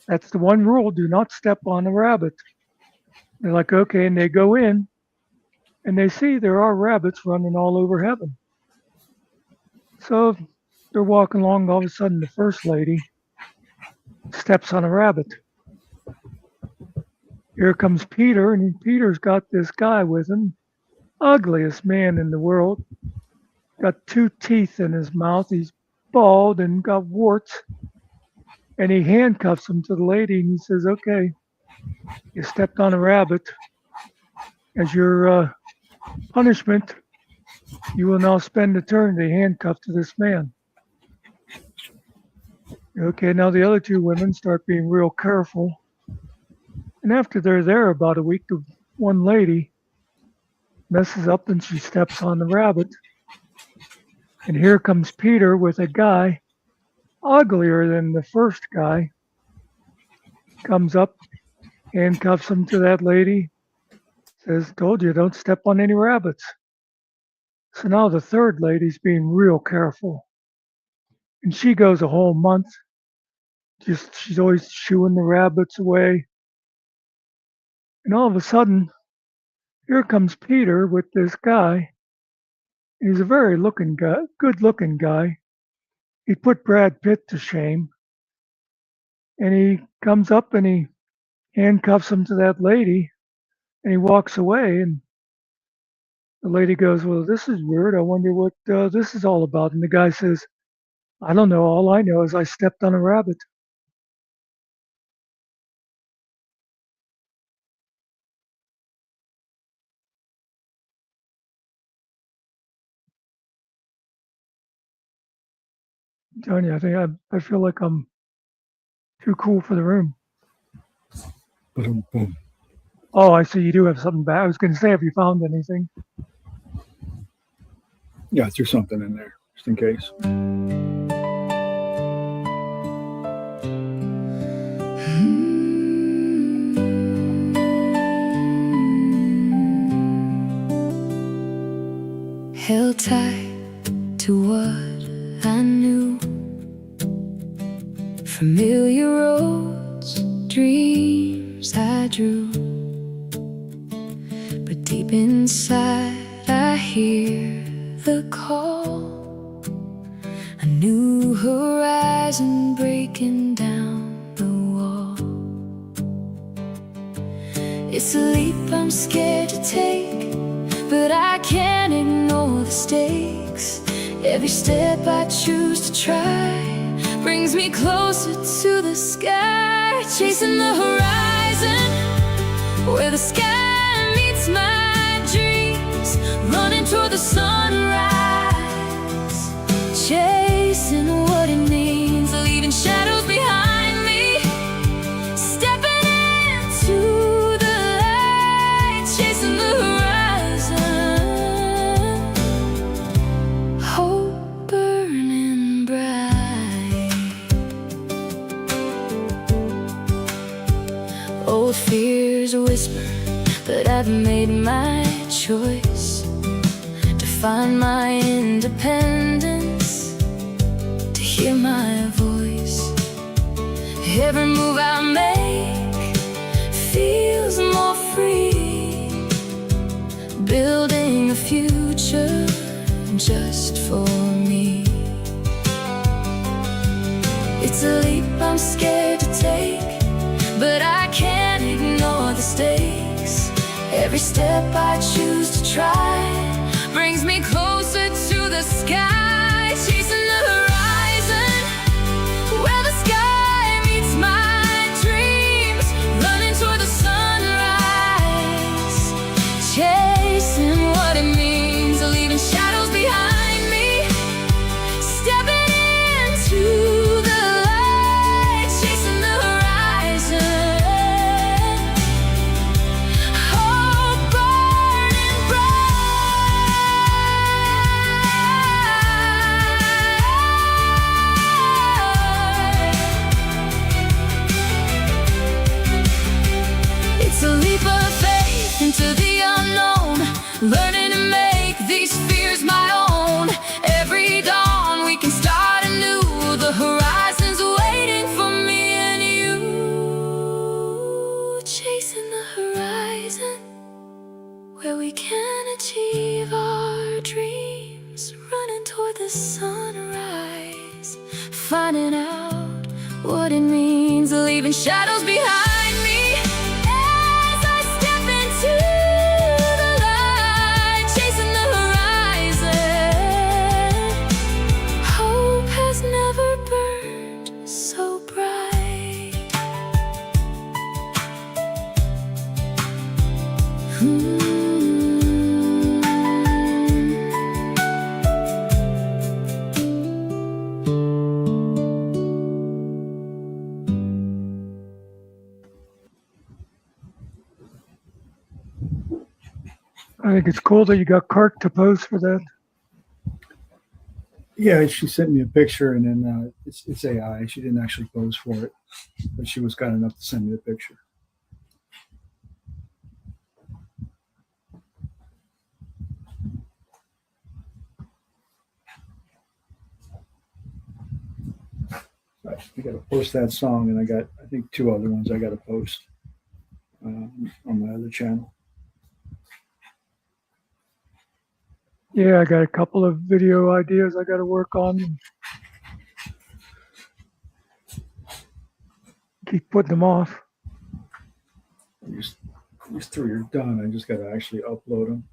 that's the one rule. Do not step on a rabbit. They're like, okay. And they go in and they see there are rabbits running all over heaven. So they're walking along. All of a sudden, the first lady steps on a rabbit. Here comes Peter, and Peter's got this guy with him, ugliest man in the world. Got 2 teeth in his mouth. He's bald and got warts. And he handcuffs him to the lady, and he says, okay, you stepped on a rabbit. As your punishment, you will now spend eternity handcuffed to this man. Okay, now the other 2 women start being real careful. And after they're there about a week, the one lady messes up and she steps on the rabbit. And here comes Peter with a guy uglier than the first guy. Comes up, handcuffs him to that lady, says, "Told you, don't step on any rabbits." So now the third lady's being real careful. And she goes a whole month. She's always shooing the rabbits away. And all of a sudden, here comes Peter with this guy. He's a very good looking guy. He put Brad Pitt to shame. And he comes up and he handcuffs him to that lady and he walks away. And the lady goes, "Well, this is weird. I wonder what this is all about." And the guy says, "I don't know. All I know is I stepped on a rabbit." I'm telling you, I think I feel like I'm too cool for the room. Boom, boom. Oh, I see you do have something back. I was going to say, have you found anything? Yeah, I threw something in there just in case. Held tight to what I knew, familiar roads, dreams I drew. But deep inside I hear the call, a new horizon breaking down the wall. It's a leap I'm scared to take, but I can't ignore the stakes. Every step I choose to try brings me closer to the sky, chasing the horizon where the sky meets my dreams, running toward the sunrise, chasing what it means, leaving shadows behind me, stepping into the light, chasing the horizon, hope burning bright. Old fears whisper, but I've made my choice to find my independence, to hear my voice. Every move I make feels more free, building a future just for me. It's a leap I'm scared to take, but I can't ignore the stakes. Every step I choose to try brings me closer to the sky, chasing the horizon where the sky meets my dreams, running toward the sunrise, chasing what it means, leaving shadows behind me, stepping into the light, chasing the horizon, hope burning bright. It's a leap of faith into the unknown, learning to make these fears my own. Every dawn we can start anew, the horizon's waiting for me and you, chasing the horizon where we can achieve our dreams, running toward the sunrise, finding out what it means, leaving shadows behind me as I step into the light, chasing the horizon. Hope has never burned so bright. I think it's cool that you got Kirk to pose for that. Yeah, she sent me a picture, and then it's AI. She didn't actually pose for it, but she was kind enough to send me a picture. I got to post that song, and I think 2 other ones I got to post on my other channel. Yeah, I got a couple of video ideas I got to work on. Keep putting them off. These 3 are done. I just got to actually upload them.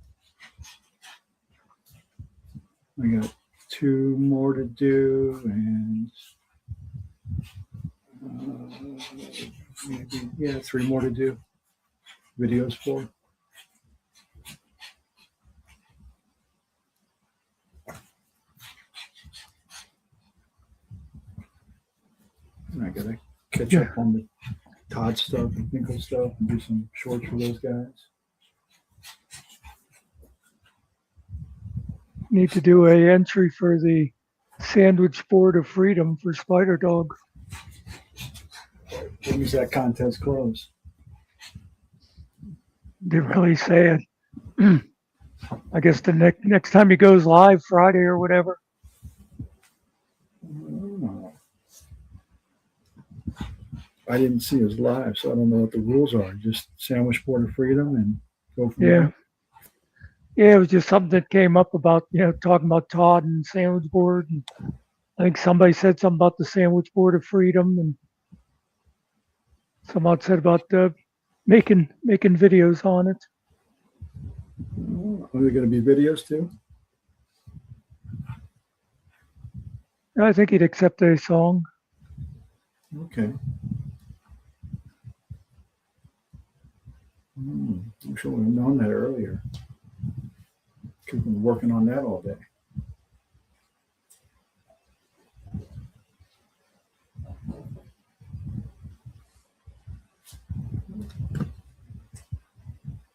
I got 2 more to do, and maybe 3 more to do. Videos for. And I gotta catch up on the Todd stuff and Finkel stuff and do some shorts for those guys. Need to do a entry for the Sandwich Board of Freedom for Spider Dog. When does that contest close? Didn't really say it. I guess the next time he goes live, Friday or whatever. Oh. I didn't see his live, so I don't know what the rules are. Just Sandwich Board of Freedom and go from there. Yeah, it was just something that came up about, talking about Todd and Sandwich Board. And I think somebody said something about the Sandwich Board of Freedom, and someone said about making videos on it. Are there going to be videos too? I think he'd accept a song. Okay. I should have known that earlier. Could have been working on that all day.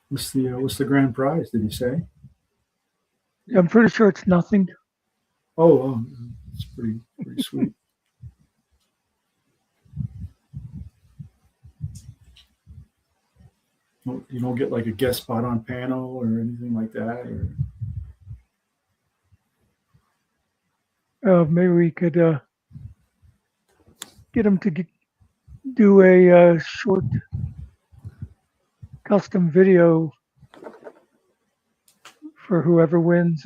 What's the grand prize? Did he say? I'm pretty sure it's nothing. Oh, it's pretty sweet. You don't get like a guest spot on panel or anything like that, or Maybe we could get him to do a short custom video for whoever wins.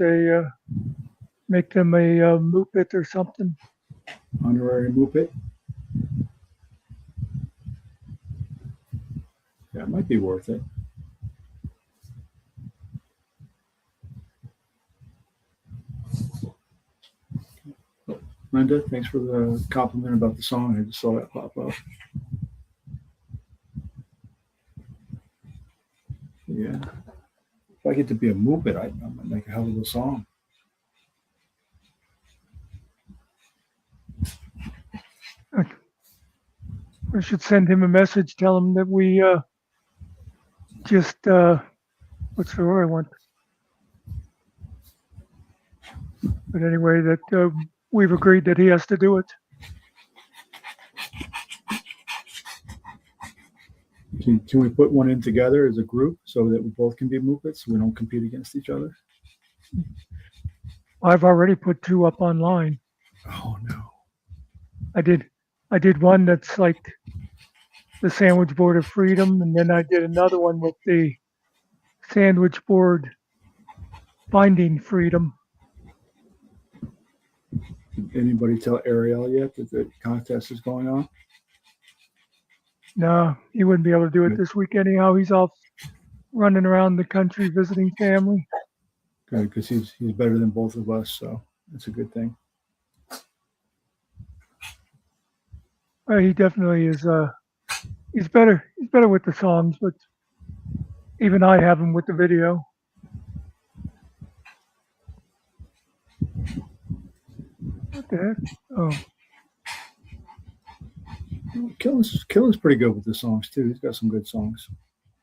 Make them a Muppet or something. honorary Muppet. Yeah, it might be worth it. Linda, thanks for the compliment about the song. I just saw that pop up. Yeah. If I get to be a Muppet, I might make a hell of a song. I should send him a message, tell him that we just, what's the word I want? But anyway, that we've agreed that he has to do it. Can we put one in together as a group so that we both can be Muppets? So we don't compete against each other? I've already put 2 up online. Oh, no. I did one that's like the Sandwich Board of Freedom, and then I did another one with the Sandwich Board Finding Freedom. Did anybody tell Ariel yet that the contest is going on? No, he wouldn't be able to do it this week anyhow. He's off running around the country visiting family. Good, because he's better than both of us, so that's a good thing. He definitely is. He's better. He's better with the songs, but even I have him with the video. What the heck? Oh. Killen's pretty good with the songs too. He's got some good songs.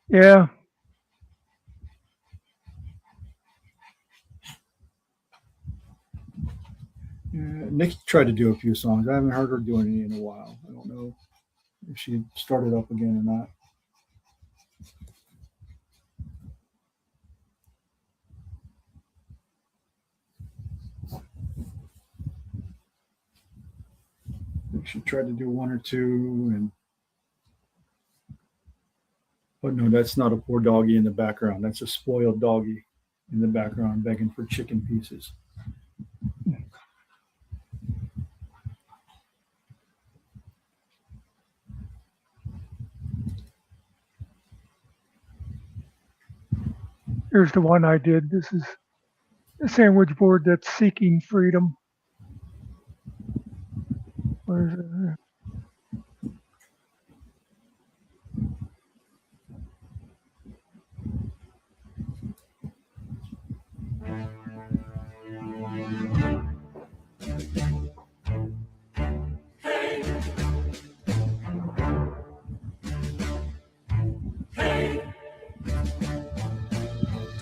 Yeah. Nikki tried to do a few songs. I haven't heard her do any in a while. I don't know if she started up again or not. I think she tried to do one or two, and oh no, that's not a poor doggy in the background. That's a spoiled doggy in the background begging for chicken pieces. Here's the one I did. This is a sandwich board that's seeking freedom. Where is it?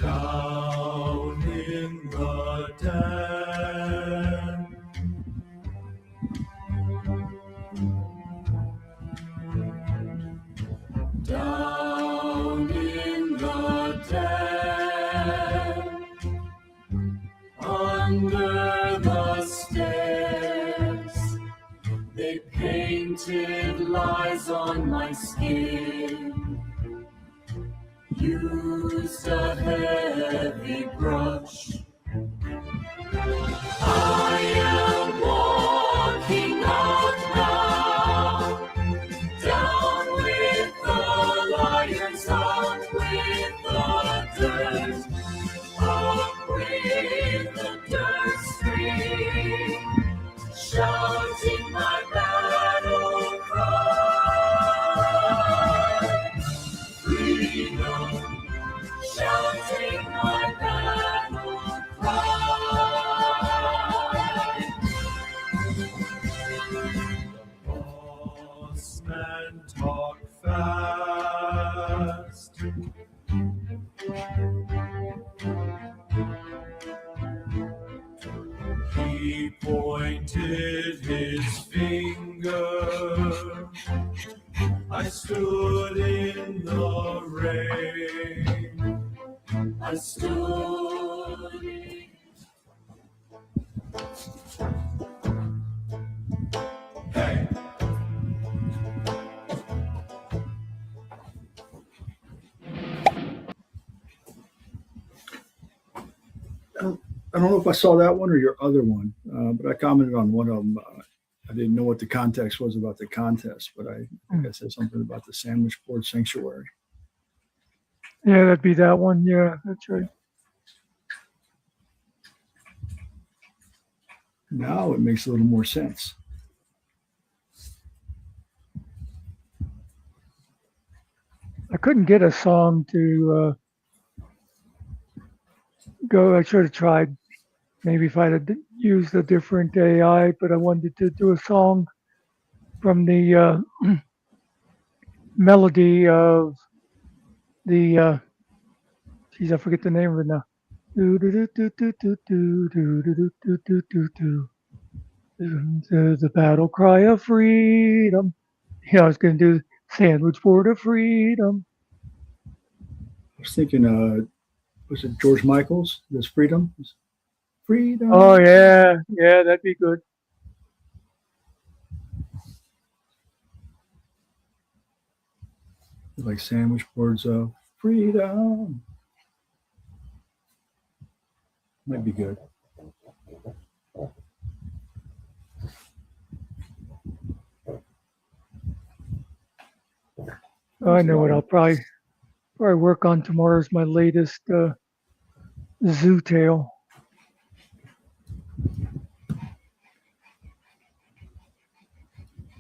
Down in the den, down in the den, under the stairs, they painted lies on my skin. Used a heavy brush. I am walking out now, down with the lions, out with the dirt, up with the dirt stream, shouting my battle cry. Freedom, shouting my battle cry. The boss man talk fast. He pointed his finger. I stood in the rain. I stood in... Hey! I don't know if I saw that one or your other one, but I commented on one of them. I didn't know what the context was about the contest, but I think I said something about the sandwich board sanctuary. Yeah, that'd be that one. Yeah, that's right. Now it makes a little more sense. I couldn't get a song to go. I should have tried. Maybe if I'd have used a different AI, but I wanted to do a song from the melody of the. Geez, I forget the name of it now. The battle cry of freedom. Yeah, I was going to do sandwich board of freedom. I was thinking, was it George Michael's? This Freedom? Freedom. Oh yeah, yeah, that'd be good. Like sandwich boards of freedom. Might be good. Oh, I know what I'll probably work on tomorrow is my latest zoo tale.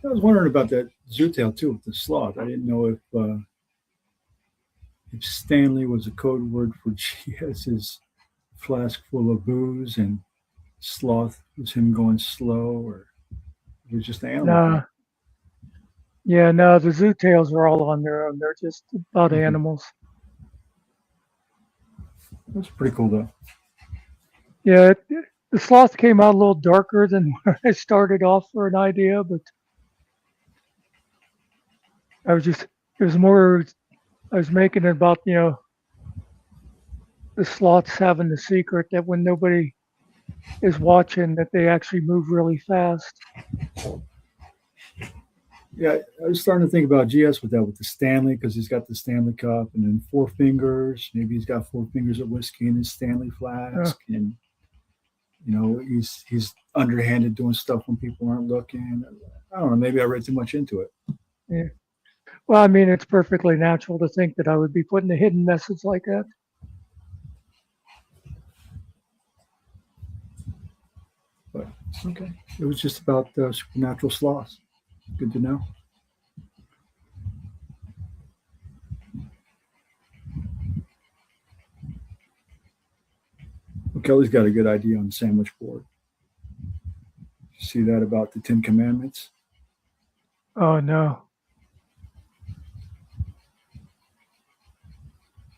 I was wondering about that Zootail too with the sloth. I didn't know if Stanley was a code word for GS's flask full of booze and sloth was him going slow, or it was just the animal. Nah. Yeah, no, the zoo tales are all on their own. They're just about Mhm. animals. That's pretty cool though. Yeah, The sloth came out a little darker than where I started off for an idea, but I was just, it was more, I was making it about, the sloths having the secret that when nobody is watching, that they actually move really fast. Yeah, I was starting to think about GS with that, with the Stanley, because he's got the Stanley Cup, and then 4 fingers. Maybe he's got 4 fingers of whiskey in his Stanley flask, and he's underhanded doing stuff when people aren't looking. I don't know. Maybe I read too much into it. Yeah. Well, I mean, it's perfectly natural to think that I would be putting a hidden message like that. But okay, it was just about supernatural sloths. Good to know. Well, Kelly's got a good idea on the sandwich board. You see that about the 10 Commandments? Oh, no.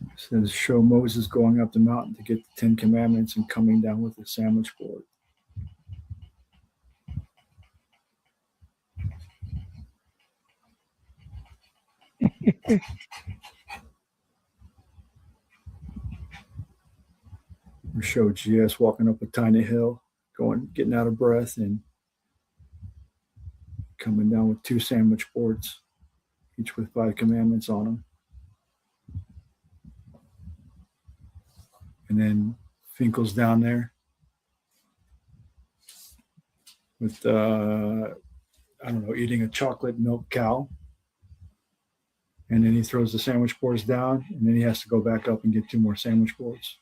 It says, show Moses going up the mountain to get the 10 Commandments and coming down with the sandwich board. Or show GS walking up a tiny hill, getting out of breath, and coming down with 2 sandwich boards, each with 5 commandments on them. And then Finkel's down there with, I don't know, eating a chocolate milk cow. And then he throws the sandwich boards down, and then he has to go back up and get 2 more sandwich boards.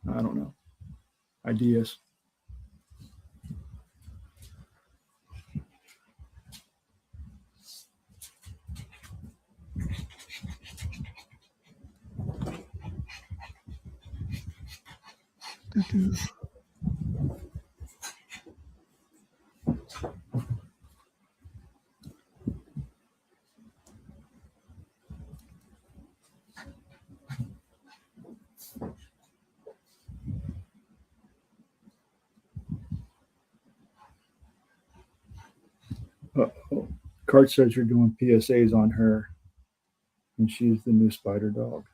I don't know. Ideas. Uh-oh. Cart says you're doing PSAs on her, and she's the new spider dog.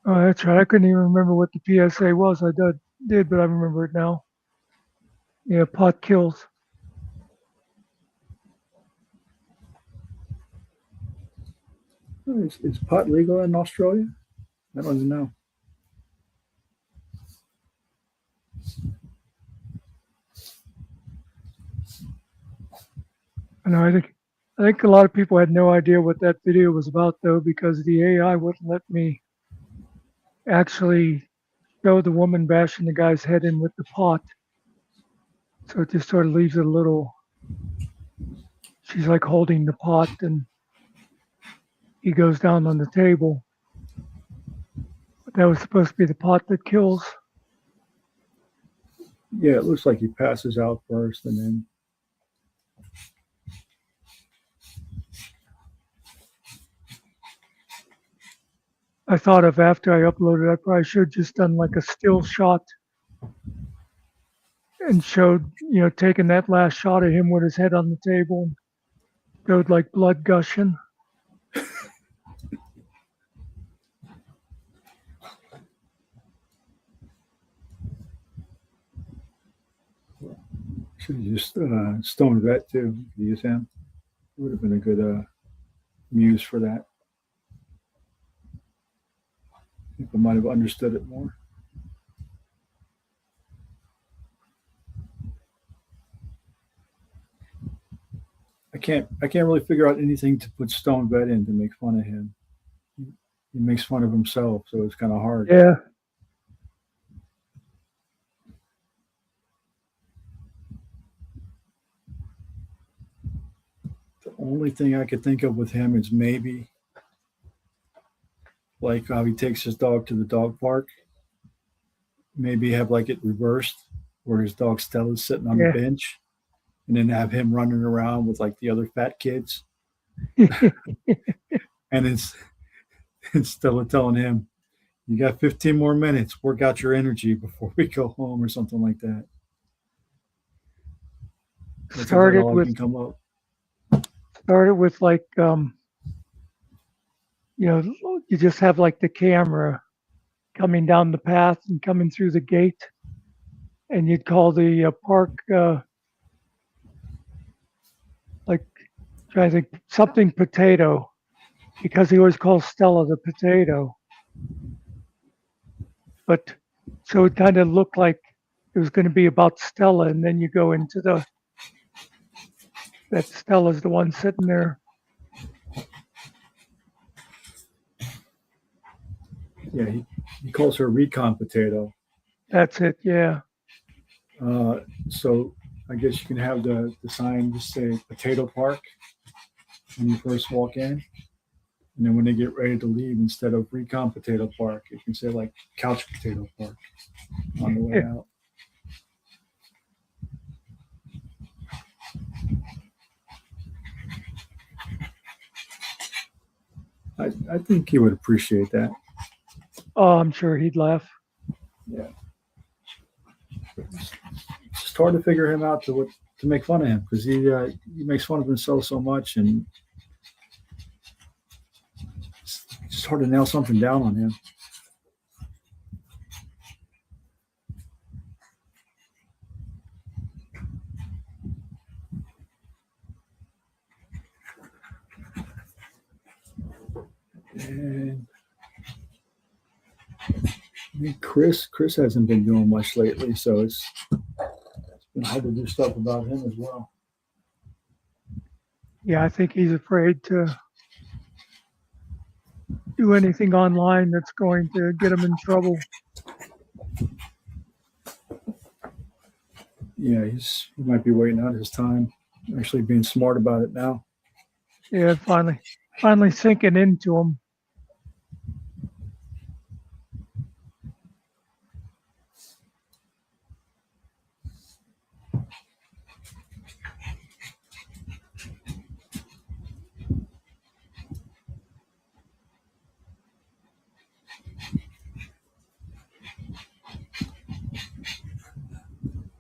Oh, that's right. I couldn't even remember what the PSA was. I did, but I remember it now. Yeah, pot kills. Is pot legal in Australia? I don't even know. I think a lot of people had no idea what that video was about, though, because the AI wouldn't let me actually show the woman bashing the guy's head in with the pot. So it just sort of leaves it a little. She's like holding the pot, and he goes down on the table. But that was supposed to be the pot that kills. Yeah, it looks like he passes out first, and then I thought of after I uploaded, I probably should have just done like a still shot and showed, taking that last shot of him with his head on the table and showed like blood gushing. should have just Stone Vet too. Use him. Would have been a good muse for that. People might have understood it more. I can't really figure out anything to put Stone Vet in to make fun of him. He makes fun of himself, so it's kind of hard. Yeah. only thing I could think of with him is maybe like how he takes his dog to the dog park. Maybe have like it reversed, where his dog Stella's sitting on the Yeah. bench, and then have him running around with like the other fat kids, and it's Stella telling him, "You got 15 more minutes. Work out your energy before we go home," or something like that. That's about started all I with can come up. like you just have like the camera coming down the path and coming through the gate, and you'd call the park like trying to think something potato, because he always calls Stella the potato. But so it kind of looked like it was going to be about Stella, and then you go into that Stella's the one sitting there. Yeah, he calls her recon potato. That's it. Yeah. So I guess you can have the sign just say Potato Park when you first walk in. And then when they get ready to leave, instead of Recon Potato Park, you can say like Couch Potato Park on the way out. I think he would appreciate that. Oh, I'm sure he'd laugh. Yeah. It's just hard to figure him out to make fun of him, because he makes fun of himself so much, and it's just hard to nail something down on him. And I mean, Chris hasn't been doing much lately, so it's been hard to do stuff about him as well. Yeah, I think he's afraid to do anything online that's going to get him in trouble. Yeah, he might be waiting out his time, actually being smart about it now. Yeah, finally sinking into him.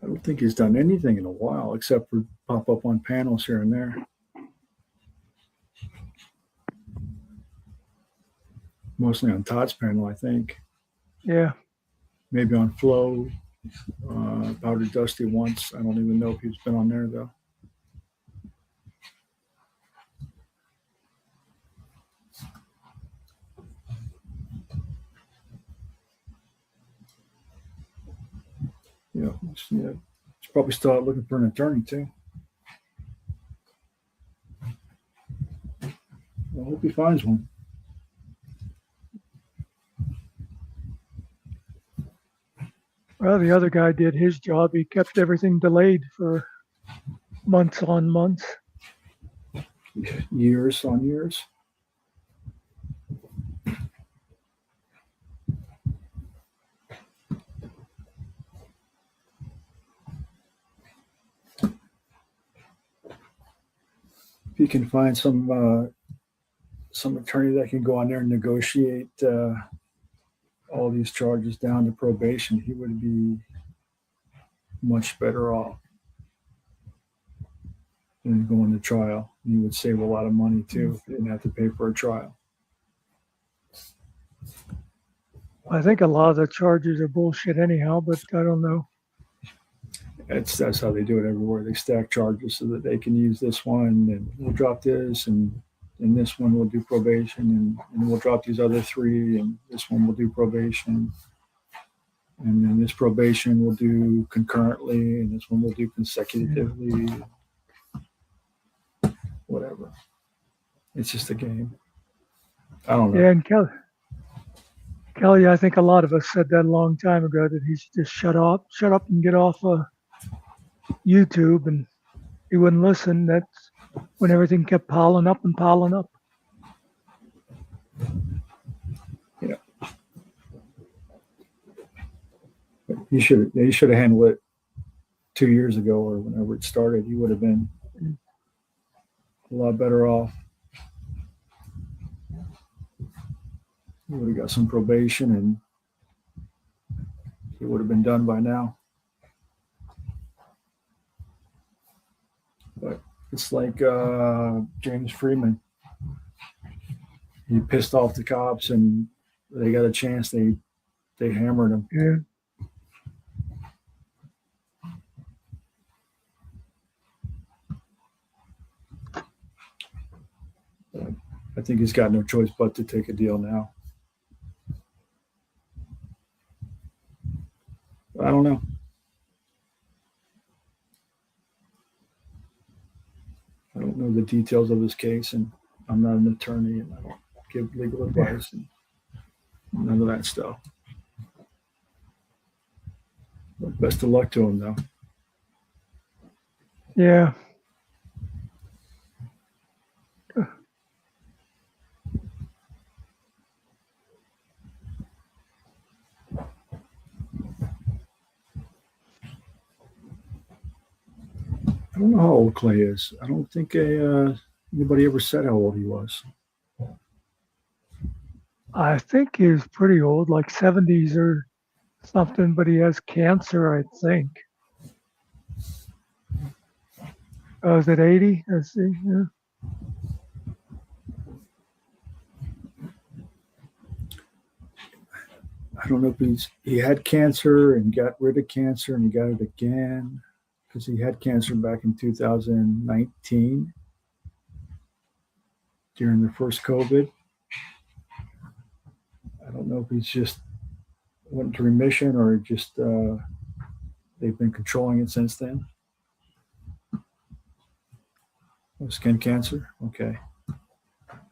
I don't think he's done anything in a while except for pop up on panels here and there. Mostly on Todd's panel, I think. Yeah. Maybe on Flow, Powder Dusty once. I don't even know if he's been on there though. He's probably still out looking for an attorney too. I hope he finds one. Well, the other guy did his job. He kept everything delayed for months on months. Years on years. If you can find some attorney that can go on there and negotiate all these charges down to probation, he would be much better off than going to trial. He would save a lot of money too if he didn't have to pay for a trial. I think a lot of the charges are bullshit anyhow, but I don't know. That's how they do it everywhere. They stack charges so that they can use this one, and we'll drop this, and this one will do probation, and we'll drop these other three, and this one will do probation, and then this probation will do concurrently, and this one will do consecutively. Whatever. It's just a game. I don't know. Yeah, and Kelly, I think a lot of us said that a long time ago, that he should just shut up and get off YouTube, and he wouldn't listen. That's when everything kept piling up and piling up. Yeah. He should have handled it 2 years ago or whenever it started. He would have been a lot better off. He would have got some probation and he would have been done by now. But it's like James Freeman. He pissed off the cops and they got a chance. They hammered him. Yeah. I think he's got no choice but to take a deal now. I don't know. I don't know the details of his case, and I'm not an attorney, and I don't give legal advice and none of that stuff. But best of luck to him, though. Yeah. I don't know how old Clay is. I don't think anybody ever said how old he was. I think he was pretty old, like 70s or something, but he has cancer, I think. Oh, is it 80? Let's see. Yeah. I don't know if he had cancer and got rid of cancer and he got it again because he had cancer back in 2019 during the first COVID. I don't know if he's just went into remission or just they've been controlling it since then. Oh, skin cancer? Okay.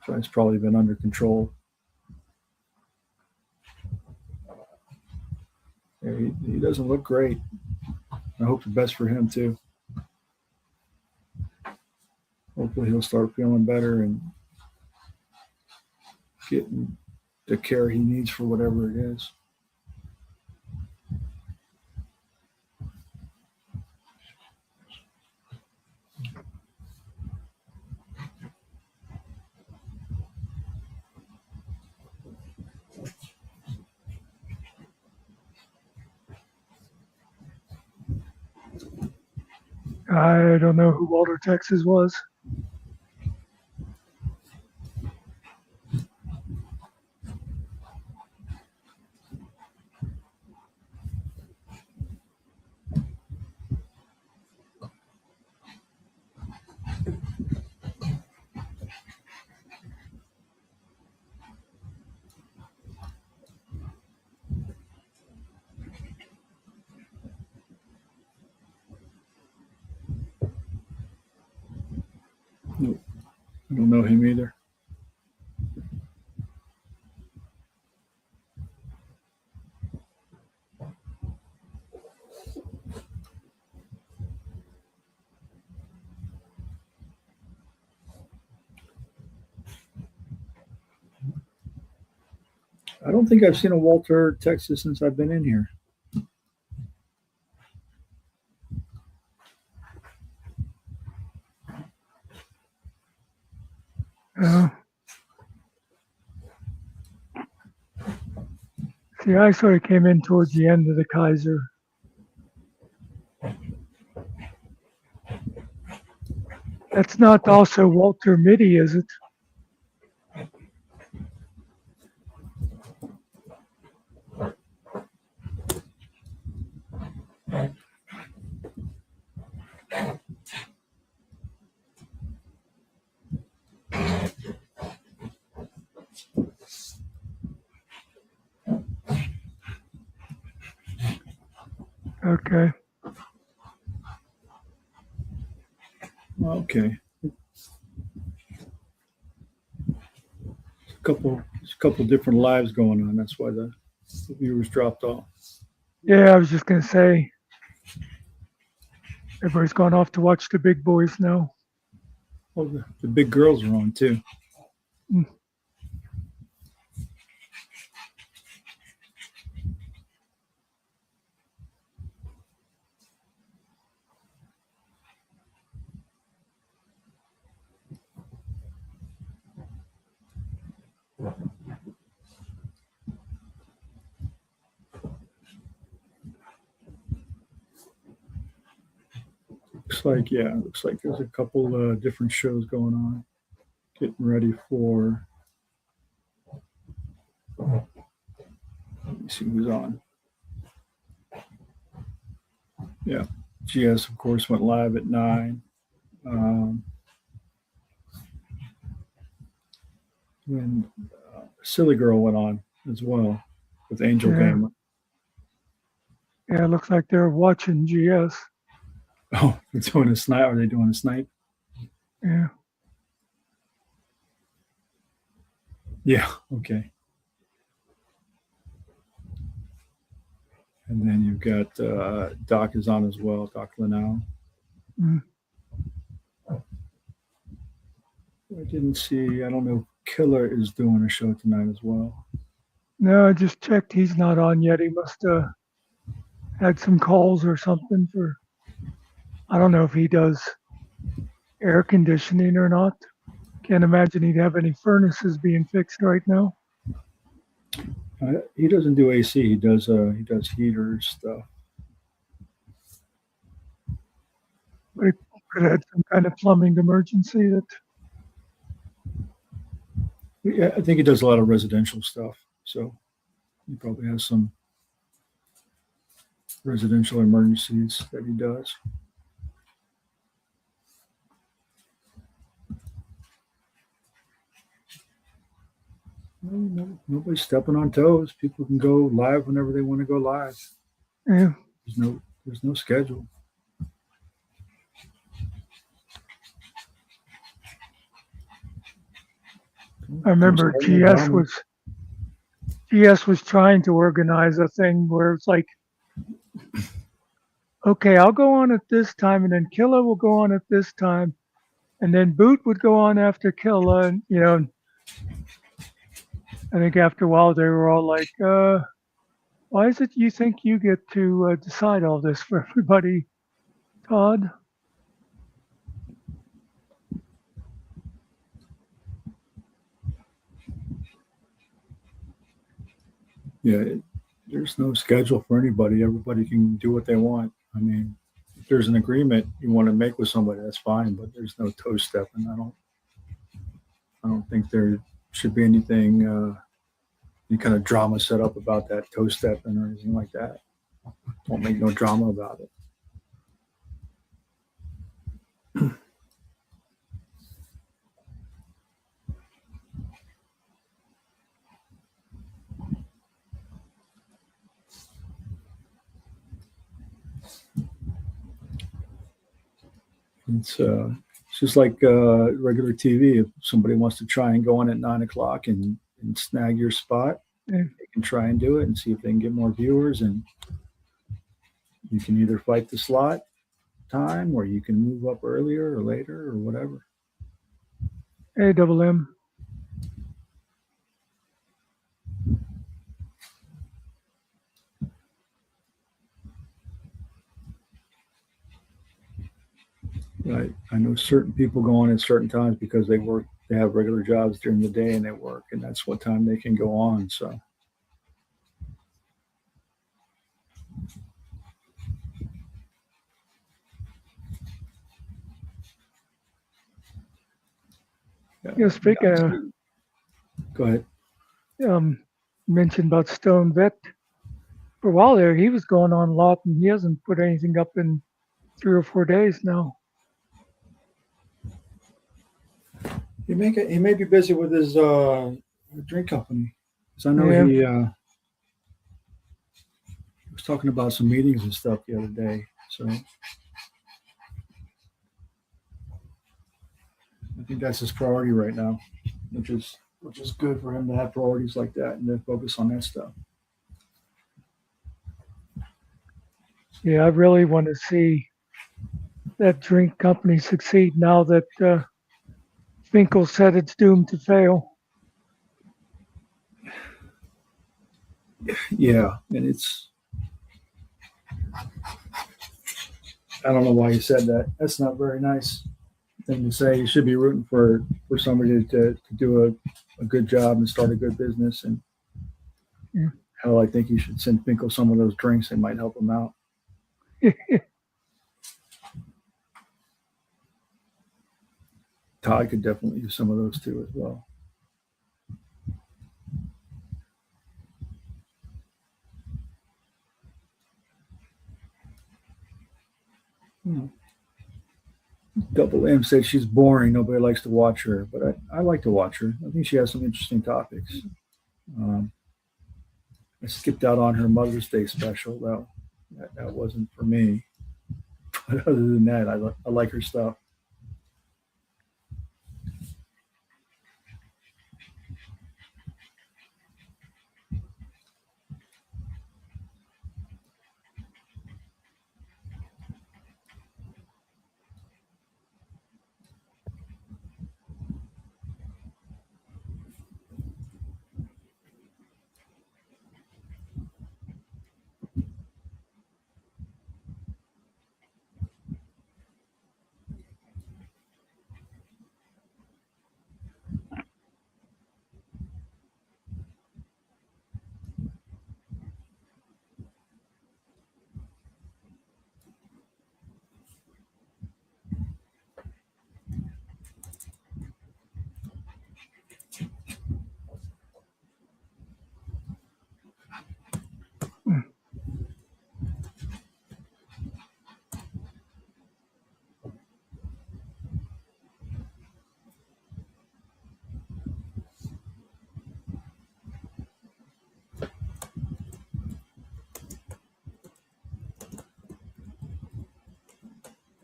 So it's probably been under control. Yeah, he doesn't look great. I hope the best for him too. Hopefully he'll start feeling better and getting the care he needs for whatever it is. I don't know who Walter Texas was. I don't know him either. I don't think I've seen a Walter Texas since I've been in here. See, I sort of came in towards the end of the Kaiser. That's not also Walter Mitty, is it? Okay. Okay. There's a couple different lives going on. That's why the viewers dropped off. Yeah, I was just going to say, everybody's gone off to watch the big boys now. Oh, the big girls are on too. Mm. Looks like there's a couple different shows going on. Getting ready for. Let me see who's on. Yeah, GS of course went live at 9. Um, and Silly Girl went on as well with Angel Yeah. Gamer. Yeah, it looks like they're watching GS. Oh, they're doing a snipe. Are they doing a snipe? Yeah. Yeah. Okay. And then you've got Doc is on as well. Doc Linnell. Mm. I didn't see. I don't know. Killer is doing a show tonight as well. No, I just checked. He's not on yet. He must have had some calls or something for. I don't know if he does air conditioning or not. Can't imagine he'd have any furnaces being fixed right now. He doesn't do AC. He does heater stuff. But he could have had some kind of plumbing emergency that. Yeah, I think he does a lot of residential stuff. So he probably has some residential emergencies that he does. Nobody's stepping on toes. People can go live whenever they want to go live. Yeah. There's no schedule. I remember GS was trying to organize a thing where it's like, okay, I'll go on at this time, and then Killa will go on at this time, and then Boot would go on after Killa, and I think after a while they were all like, why is it you think you get to decide all this for everybody, Todd? Yeah, there's no schedule for anybody. Everybody can do what they want. I mean, if there's an agreement you want to make with somebody, that's fine. But there's no toe stepping. I don't think there should be anything, any kind of drama set up about that toe stepping or anything like that. Don't make no drama about it. It's just like regular TV. If somebody wants to try and go on at 9 o'clock and snag your spot, Yeah. they can try and do it and see if they can get more viewers. And you can either fight the slot time or you can move up earlier or later or whatever. AWM. I know certain people go on at certain times because they have regular jobs during the day and they work, and that's what time they can go on. So. Speaking of, Go ahead. mentioned about Stone Vet. For a while there, he was going on a lot, and he hasn't put anything up in 3 or 4 days now. He may be busy with his drink company. Because I know he was talking about some meetings and stuff the other day. So I think that's his priority right now, which is good for him to have priorities like that and then focus on that stuff. Yeah, I really want to see that drink company succeed now that Finkel said it's doomed to fail. Yeah, and I don't know why he said that. That's not very nice thing to say. You should be rooting for somebody to do a good job and start a good business. And Yeah. hell, I think you should send Finkel some of those drinks. It might help him out. Todd could definitely use some of those too as well. Double M said she's boring. Nobody likes to watch her, but I like to watch her. I think she has some interesting topics. I skipped out on her Mother's Day special. That wasn't for me. But other than that, I like her stuff.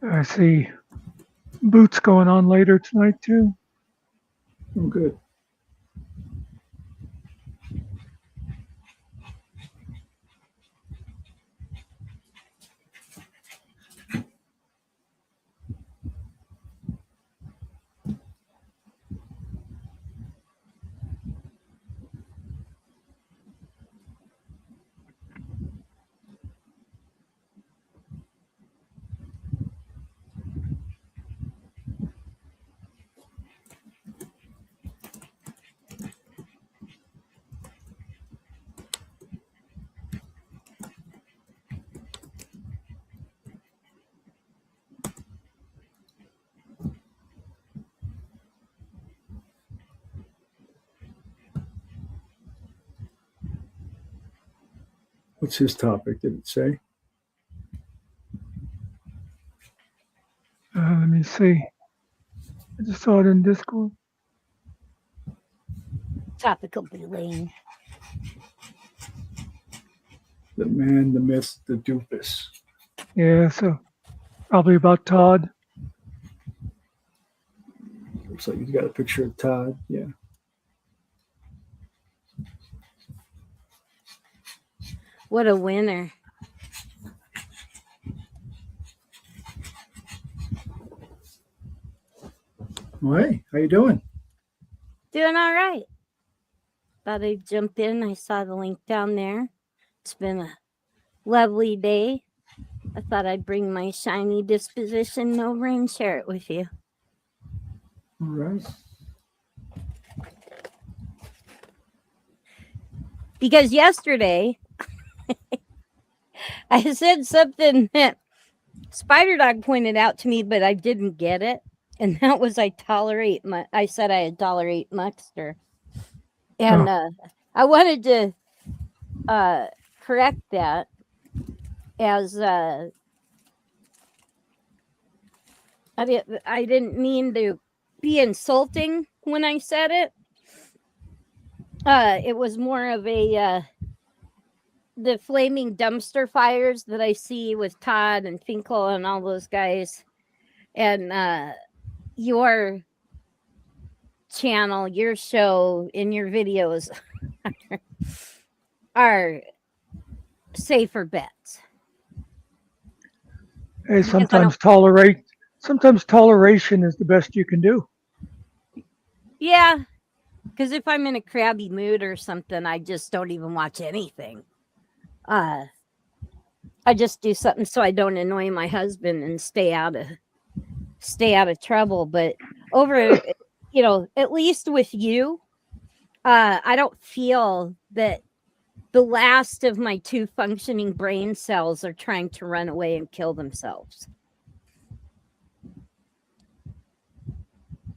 I see Boots going on later tonight too. Oh, good. What's his topic? Did it say? Let me see. I just saw it in Discord. Topical bullying. The man, the myth, the doofus. Yeah, so probably about Todd. Looks like he's got a picture of Todd. Yeah. What a winner. Well, hey, how you doing? Doing all right. Thought I'd jump in. I saw the link down there. It's been a lovely day. I thought I'd bring my shiny disposition over and share it with you. All right. Because yesterday, I said something that Spider Dog pointed out to me, but I didn't get it. And that was I said I tolerate Muckster. And I wanted to correct that as I didn't mean to be insulting when I said it. It was more of the flaming dumpster fires that I see with Todd and Finkel and all those guys. And your channel, your show, in your videos are safer bets. Hey, sometimes toleration is the best you can do. Yeah, because if I'm in a crabby mood or something, I just don't even watch anything. I just do something so I don't annoy my husband and stay out of trouble. But over, at least with you, I don't feel that the last of my 2 functioning brain cells are trying to run away and kill themselves.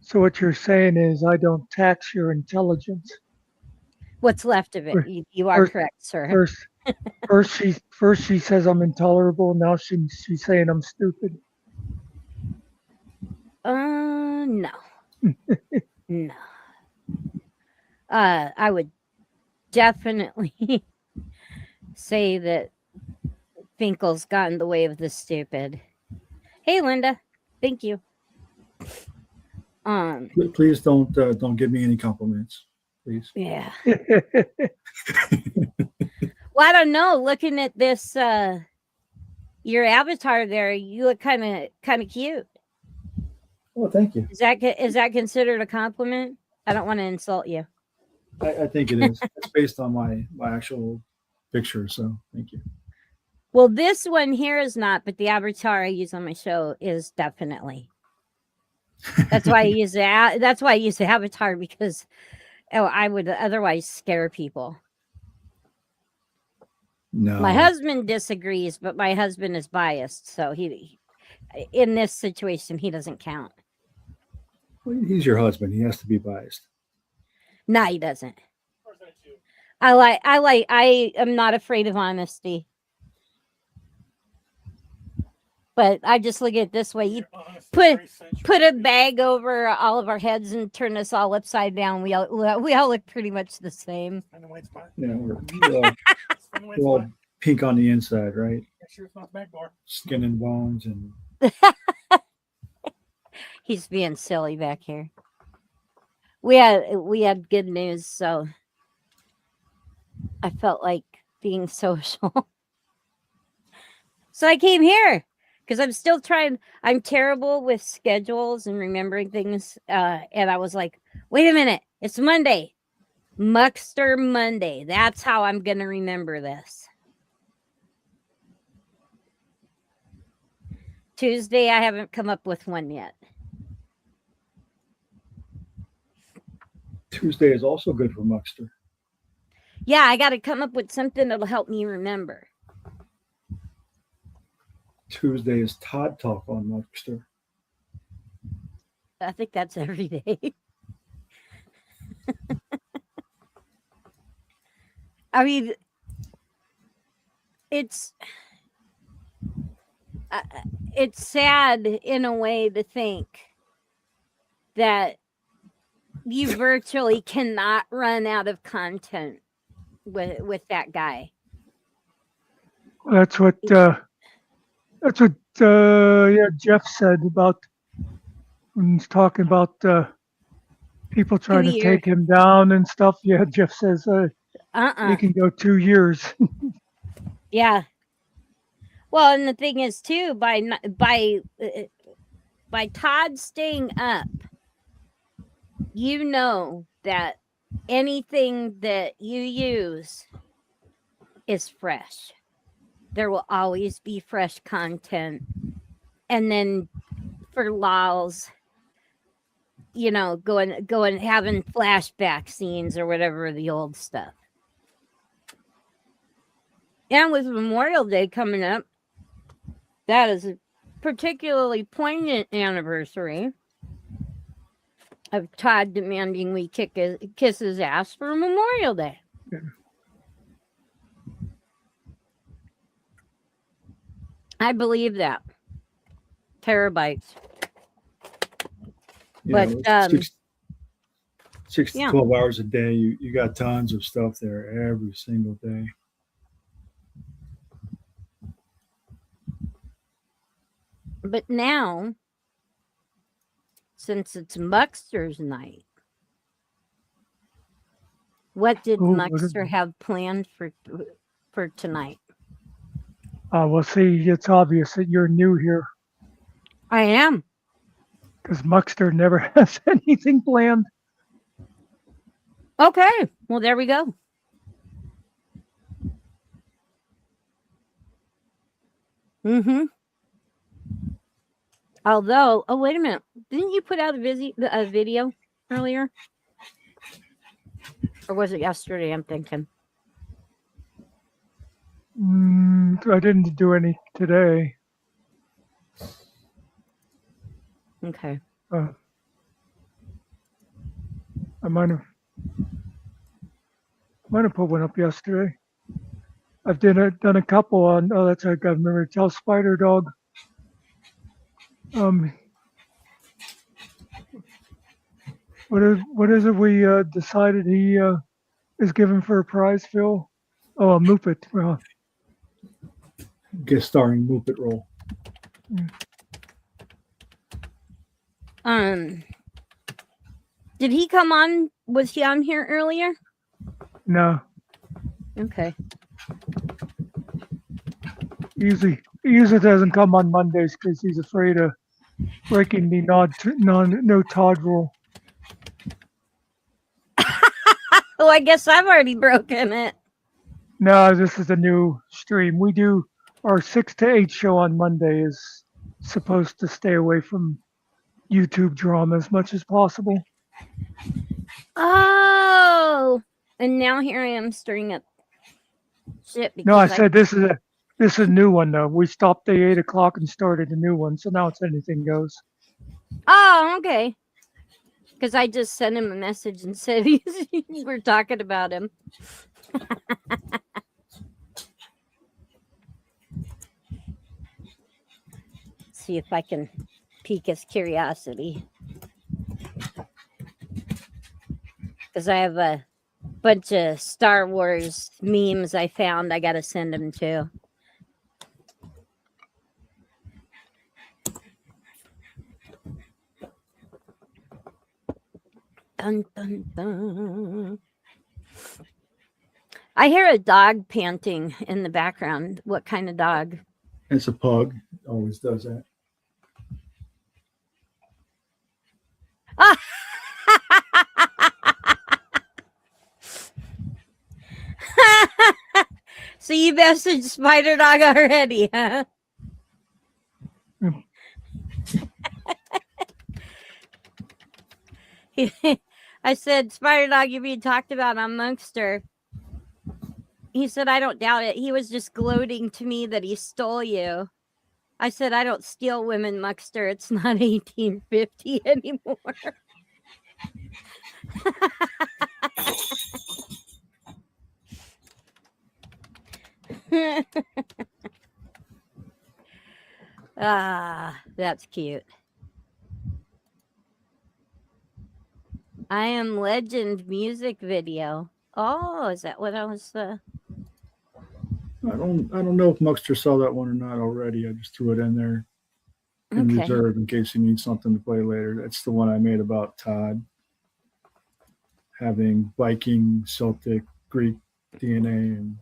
So what you're saying is I don't tax your intelligence. What's left of it? Fir- You are First, correct, sir. first she says I'm intolerable. Now she's saying I'm stupid. No. No. I would definitely say that Finkel's got in the way of the stupid. Hey, Linda. Thank you. Please don't give me any compliments, please. Yeah. Well, I don't know. Looking at this, your avatar there, you look kind of cute. Well, thank you. Is that considered a compliment? I don't want to insult you. I think it is. It's based on my actual picture, so thank you. Well, this one here is not, but the avatar I use on my show is definitely. That's why I use that. That's why I use the avatar, because I would otherwise scare people. No, My husband disagrees, but my husband is biased, so he in this situation he doesn't count. he's your husband. He has to be biased. No, he doesn't. I am not afraid of honesty. But I just look at it this way. You put a bag over all of our heads and turn us all upside down. We all look pretty much the same. Yeah, we're all pink on the inside, right? Skin and bones, and He's being silly back here. We had good news, so I felt like being social. So I came here because I'm still trying. I'm terrible with schedules and remembering things. And I was like, wait a minute, it's Monday. Muckster Monday. That's how I'm going to remember this. Tuesday, I haven't come up with one yet. Tuesday is also good for Muckster. Yeah, I got to come up with something that'll help me remember. Tuesday is Todd Talk on Muckster. I think that's every day. I mean, it's sad in a way to think that you virtually cannot run out of content with that guy. That's what Jeff said about when he's talking about people trying to take him down and stuff. Yeah, Jeff says he can go 2 years. Yeah. Well, and the thing is too, by Todd staying up, you know that anything that you use is fresh. There will always be fresh content. And then for lols, going having flashback scenes or whatever, the old stuff. And with Memorial Day coming up, that is a particularly poignant anniversary of Todd demanding we kiss his ass for Memorial Day. Yeah. I believe that. Terabytes. Yeah, But 6 to 12 hours a day. You got tons of stuff there every single day. But now, since it's Muckster's night, what did Muckster have planned for tonight? Well, see, it's obvious that you're new here. I am. Because Muckster never has anything planned. Okay. Well, there we go. Mm-hmm. Although, oh, wait a minute. Didn't you put out a video earlier? Or was it yesterday? I'm thinking. I didn't do any today. Okay. I might have put one up yesterday. I've done a couple on. Oh, that's right. I remember to tell Spider Dog. What is it we decided he is given for a prize, Phil? Oh, a Muppet. Well, Guest starring Muppet role. Did he come on? Was he on here earlier? no. Okay. He usually doesn't come on Mondays because he's afraid of breaking the no Todd rule. Oh, I guess I've already broken it. No, this is a new stream. We do our 6 to 8 show on Monday is supposed to stay away from YouTube drama as much as possible. Oh, and now here I am stirring up shit. No, I said this is a new one though. We stopped at 8 o'clock and started a new one, so now it's anything goes. Oh, okay. Because I just sent him a message and said we're talking about him. See if I can pique his curiosity. Because I have a bunch of Star Wars memes I found I got to send him to. Dun, dun, dun. I hear a dog panting in the background. What kind of dog? It's a pug. Always does that. So you messaged Spider Dog already, huh? I said, Spider Dog, you're being talked about on Muckster. He said, I don't doubt it. He was just gloating to me that he stole you. I said, I don't steal women, Muckster. It's not 1850 anymore. That's cute. I Am Legend music video. Oh, is that what I was? I don't know if Muckster saw that one or not already. I just threw it in there in reserve in case he needs something to play later. That's the one I made about Todd having Viking, Celtic, Greek DNA, and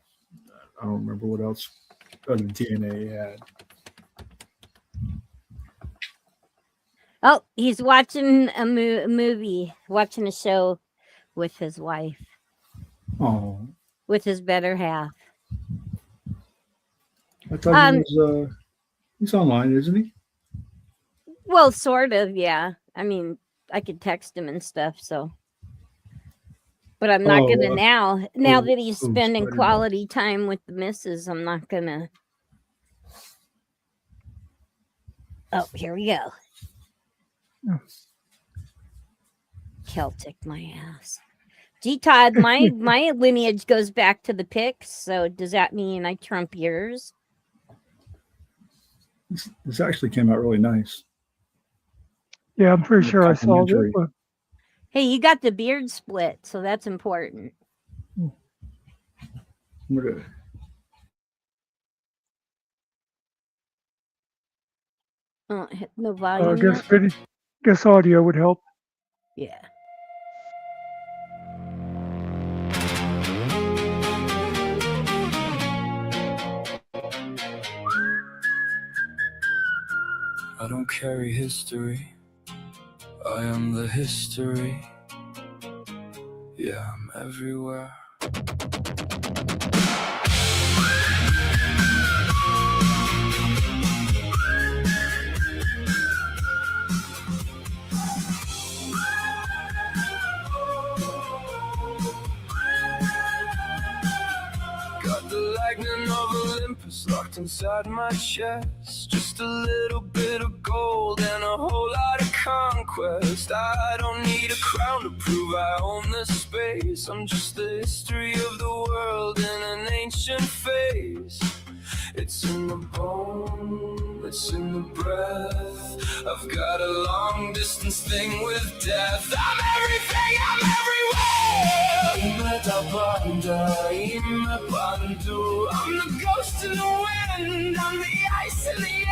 I don't remember what else other DNA he had. Oh, he's watching a movie, watching a show with his wife. Oh, with his better half. I thought he's online, isn't he? Well, sort of, yeah. I mean, I could text him and stuff, so. But I'm not gonna now that he's spending quality time with the missus, I'm not gonna. Oh, here we go. Celtic, my ass. Gee, Todd, my lineage goes back to the Picts, so does that mean I trump yours? This actually came out really nice. Yeah, I'm pretty sure I saw it. But... Hey, you got the beard split, so that's important. Oh, hit no volume. Guess audio would help. Yeah. I don't carry history. I am the history. Yeah, I'm everywhere. Got the lightning of Olympus locked inside my chest. Just a little bit of gold and a whole lot of conquest. I don't need a crown to prove I own this space. I'm just the history of the world in an ancient phase. It's in the bone, it's in the breath. I've got a long distance thing with death. I'm everything, I'm everywhere. I'm the ghost in the wind, I'm the ice in the air.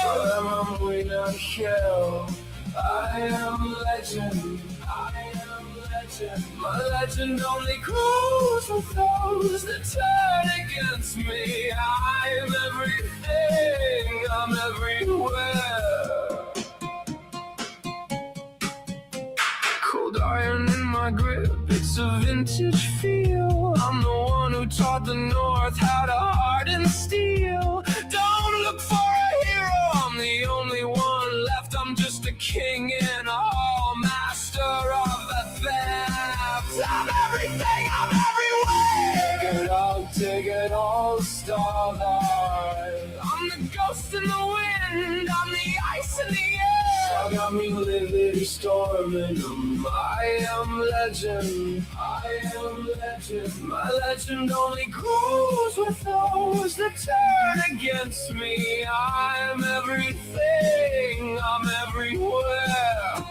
I'm without hell. I am legend, I am legend. My legend only grows with those that turn against me. I'm everything, I'm everywhere. Cold iron in my grip, it's a vintage feel. I'm the one who taught the North how to harden steel. Don't look for a hero, I'm the only one left. I'm just a king in a hall, master of the theft. I'm everything, I'm everywhere. Take it all, starlight. I'm the ghost in the wind, I'm the ice in the air. I got me living, storming. I am legend, I am legend. My legend only grows with those that turn against me. I'm everything, I'm everywhere.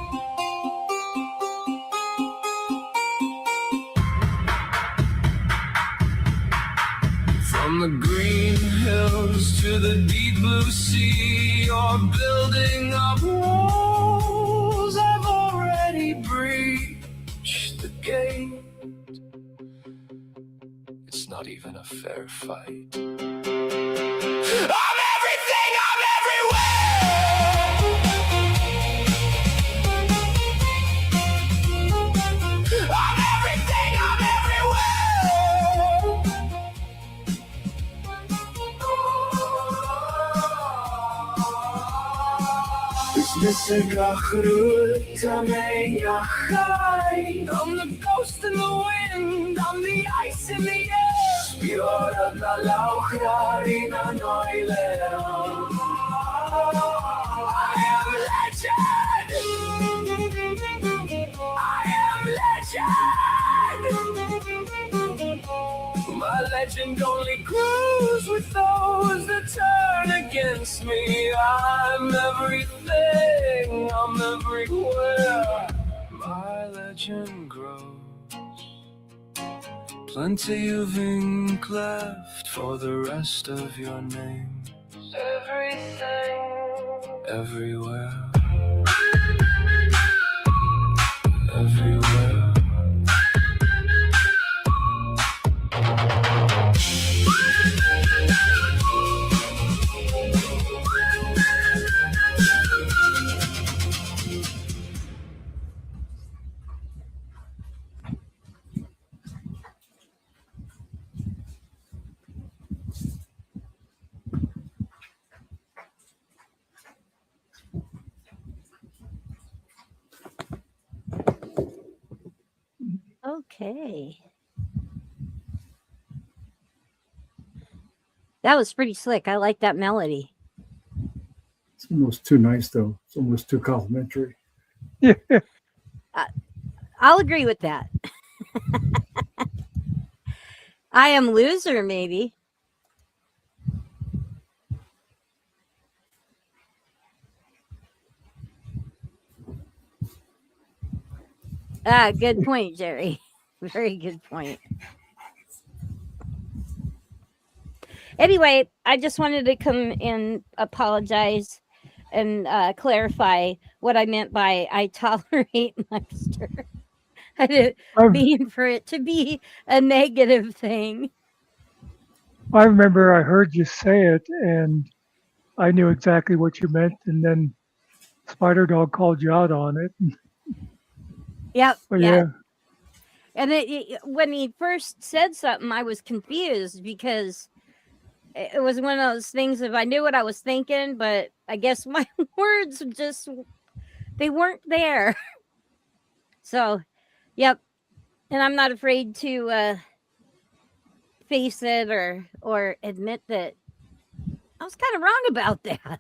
From the green hills to the deep blue sea, you're building up walls. I've already breached the gate. It's not even a fair fight. I'm everything, I'm everywhere. I'm everything, I'm everywhere. I'm the ghost in the wind, I'm the ice in the air. I am legend. I am legend. My legend only grows with those that turn against me. I'm everything, I'm everywhere. My legend grows. Plenty of ink left for the rest of your names. Everything, everywhere. Everywhere. Okay. That was pretty slick. I like that melody. It's almost too nice, though. It's almost too complimentary. Yeah. I'll agree with that. I am loser, maybe. Ah, good point, Jerry. Very good point. Anyway, I just wanted to come and apologize and clarify what I meant by I tolerate Muckster. I didn't mean for it to be a negative thing. I remember I heard you say it, and I knew exactly what you meant, and then Spider Dog called you out on it. Yep. But yeah. And when he first said something, I was confused because it was one of those things of I knew what I was thinking, but I guess my words just they weren't there. So, yep. And I'm not afraid to face it or admit that I was kind of wrong about that.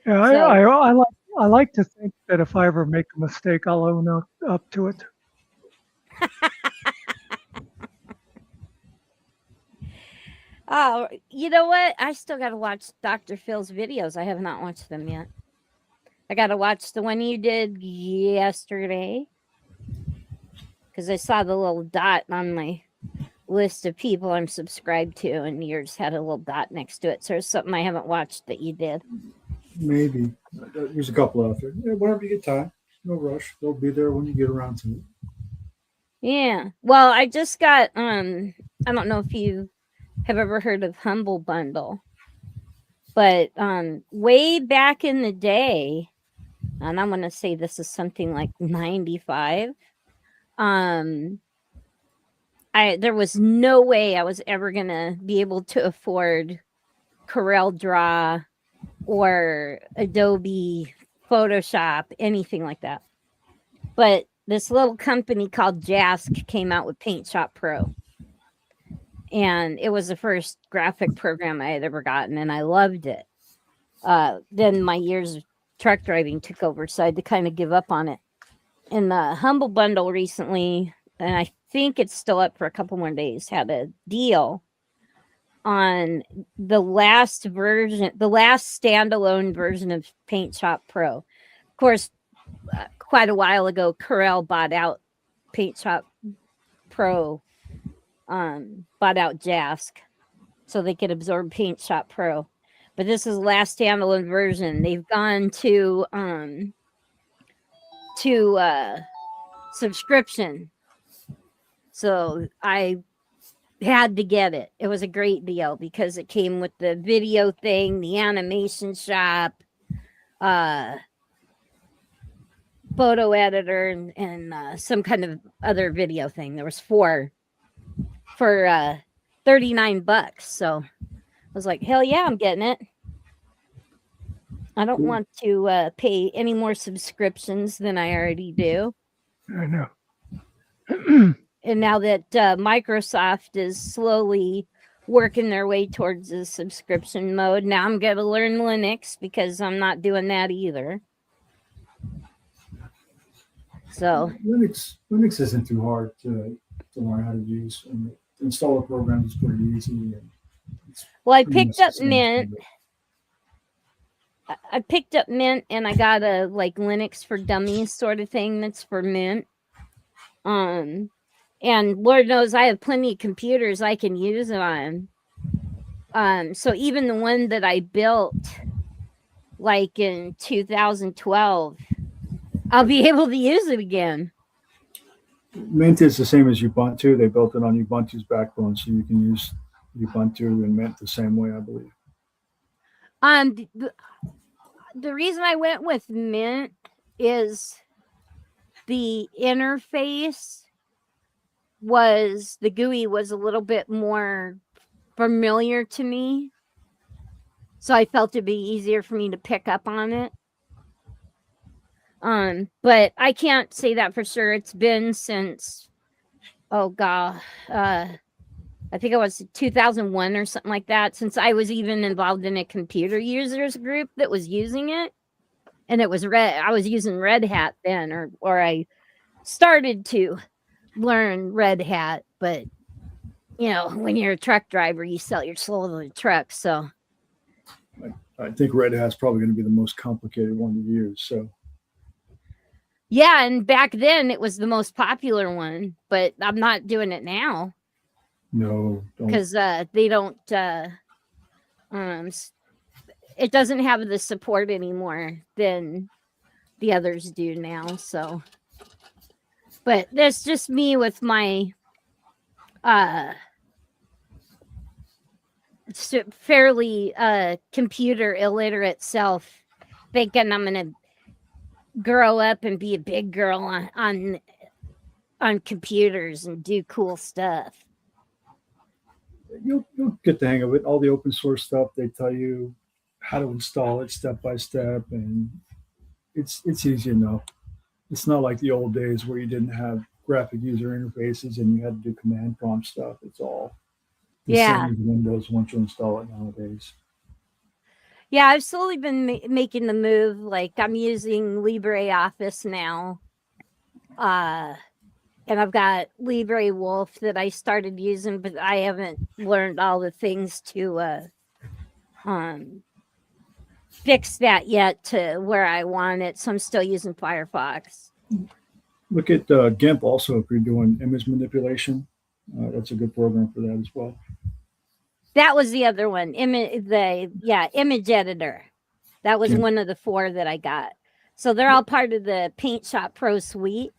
Yeah, So, I like to think that if I ever make a mistake, I'll own up to it. oh, you know what? I still got to watch Dr. Phil's videos. I have not watched them yet. I got to watch the one you did yesterday because I saw the little dot on my list of people I'm subscribed to, and yours had a little dot next to it. So there's something I haven't watched that you did. Maybe. There's a couple out there. Yeah, whenever you get time. No rush. They'll be there when you get around to it. Yeah. Well, I just got I don't know if you have ever heard of Humble Bundle, but way back in the day, and I'm gonna say this is something like 95. There was no way I was ever gonna be able to afford Corel Draw or Adobe Photoshop, anything like that. But this little company called Jask came out with Paint Shop Pro. And it was the first graphic program I had ever gotten, and I loved it. Then my years of truck driving took over, so I had to kind of give up on it. And the Humble Bundle recently, and I think it's still up for a couple more days, had a deal on the last version, the last standalone version of Paint Shop Pro. Of course, quite a while ago, Corel bought out Paint Shop Pro, bought out Jask so they could absorb Paint Shop Pro. But this is the last standalone version. They've gone to subscription. So I had to get it. It was a great deal because it came with the video thing, the animation shop, photo editor, and some kind of other video thing. There was 4 for $39. So I was like, hell yeah, I'm getting it. I don't want to pay any more subscriptions than I already do. I know. And now that Microsoft is slowly working their way towards the subscription mode, now I'm going to learn Linux because I'm not doing that either. So Linux isn't too hard to learn how to use, and the installer program is pretty easy. And well, I picked up Mint. I picked up Mint, and I got a like Linux for Dummies sort of thing that's for Mint. And Lord knows I have plenty of computers I can use it on. So even the one that I built like in 2012, I'll be able to use it again. Mint is the same as Ubuntu. They built it on Ubuntu's backbone, so you can use Ubuntu and Mint the same way, I believe. The reason I went with Mint is the interface the GUI was a little bit more familiar to me. So I felt it'd be easier for me to pick up on it. But I can't say that for sure. It's been since, I think it was 2001 or something like that, since I was even involved in a computer users group that was using it. And it was I was using Red Hat then, or I started to learn Red Hat, but you know, when you're a truck driver, you sell your soul to the truck. So I think Red Hat's probably going to be the most complicated one to use. So yeah, and back then it was the most popular one, but I'm not doing it now. No, because they don't. It doesn't have the support anymore than the others do now. So, but that's just me with my fairly computer illiterate self, thinking I'm gonna grow up and be a big girl on on computers and do cool stuff. You'll get the hang of it. All the open source stuff, they tell you how to install it step by step, and it's easy enough. It's not like the old days where you didn't have graphic user interfaces and you had to do command prompt stuff. It's all the Yeah. same as Windows once you install it nowadays. Yeah, I've slowly been making the move. Like I'm using LibreOffice now. And I've got Libre Wolf that I started using, but I haven't learned all the things to fix that yet to where I want it. So I'm still using Firefox. Look at GIMP also if you're doing image manipulation. That's a good program for that as well. That was the other one. Image editor. That was GIMP. one of the 4 that I got. So they're all part of the Paint Shop Pro suite.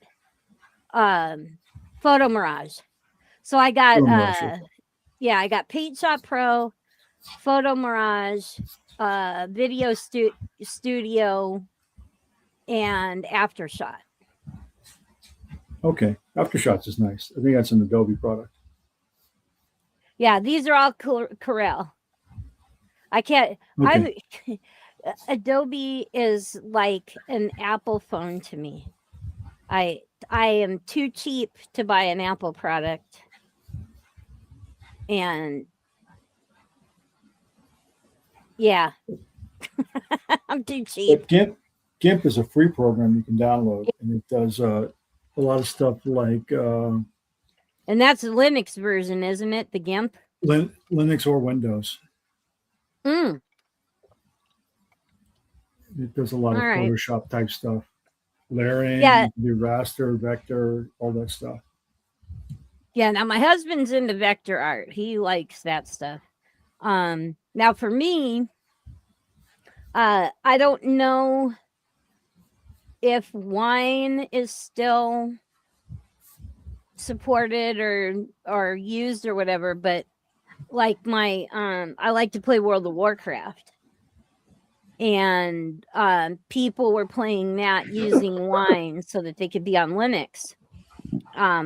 Photo Mirage. So I got I got Paint Shop Pro, Photo Mirage, Video Studio, and Aftershot. Okay, Aftershots is nice. I think that's an Adobe product. Yeah, these are all Corel. I can't. Okay. Adobe is like an Apple phone to me. I am too cheap to buy an Apple product, and yeah, I'm too cheap. But GIMP is a free program you can download, and it does a lot of stuff like And that's the Linux version, isn't it? The GIMP. Linux or Windows. Mm. It does a lot of All right. Photoshop type stuff. Layering, Yeah. you can do raster, vector, all that stuff. Yeah, now my husband's into vector art. He likes that stuff. Now for me, I don't know if Wine is still supported or used or whatever, but like my I like to play World of Warcraft. And people were playing that using Wine so that they could be on Linux,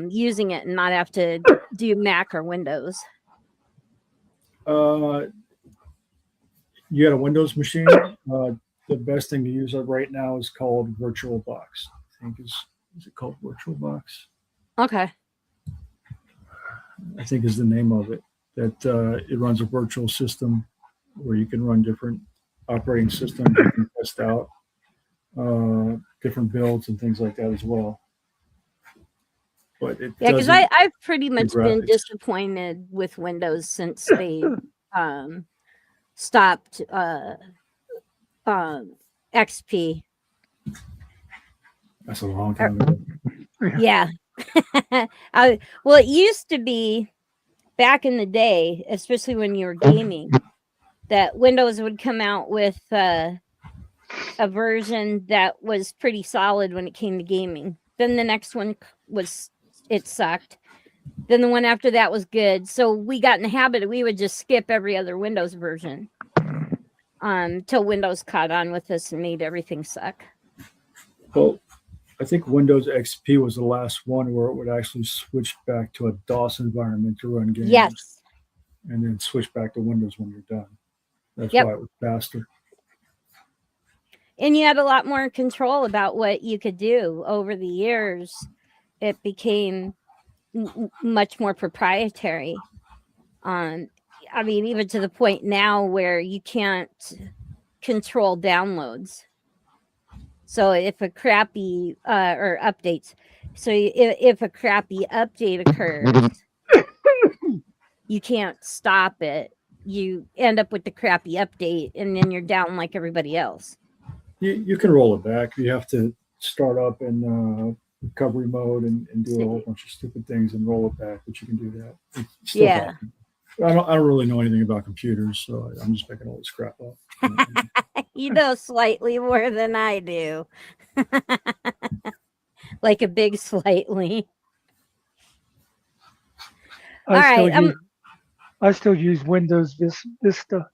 using it and not have to do Mac or Windows. You got a Windows machine. The best thing to use right now is called VirtualBox. I think is it called VirtualBox? Okay. I think is the name of it. That it runs a virtual system where you can run different operating systems. You can test out different builds and things like that as well. But because I've pretty much been graphics. disappointed with Windows since they stopped XP. That's a long time ago. Yeah. Well, it used to be back in the day, especially when you were gaming, that Windows would come out with a version that was pretty solid when it came to gaming. Then the next one it sucked. Then the one after that was good. So we got in the habit we would just skip every other Windows version till Windows caught on with us and made everything suck. Well, I think Windows XP was the last one where it would actually switch back to a DOS environment to run games. Yes. And then switch back to Windows when you're done. That's Yep. why it was faster. And you had a lot more control about what you could do. Over the years, it became much more proprietary. I mean, even to the point now where you can't control downloads. So if a crappy or updates, so if a crappy update occurs, you can't stop it. You end up with the crappy update, and then you're down like everybody else. You can roll it back. You have to start up in recovery mode and do a whole bunch of stupid things and roll it back, but you can do that. It's still Yeah. happening. I don't really know anything about computers, so I'm just making all this crap up. You know slightly more than I do. Like a big slightly. I still use Windows Vista.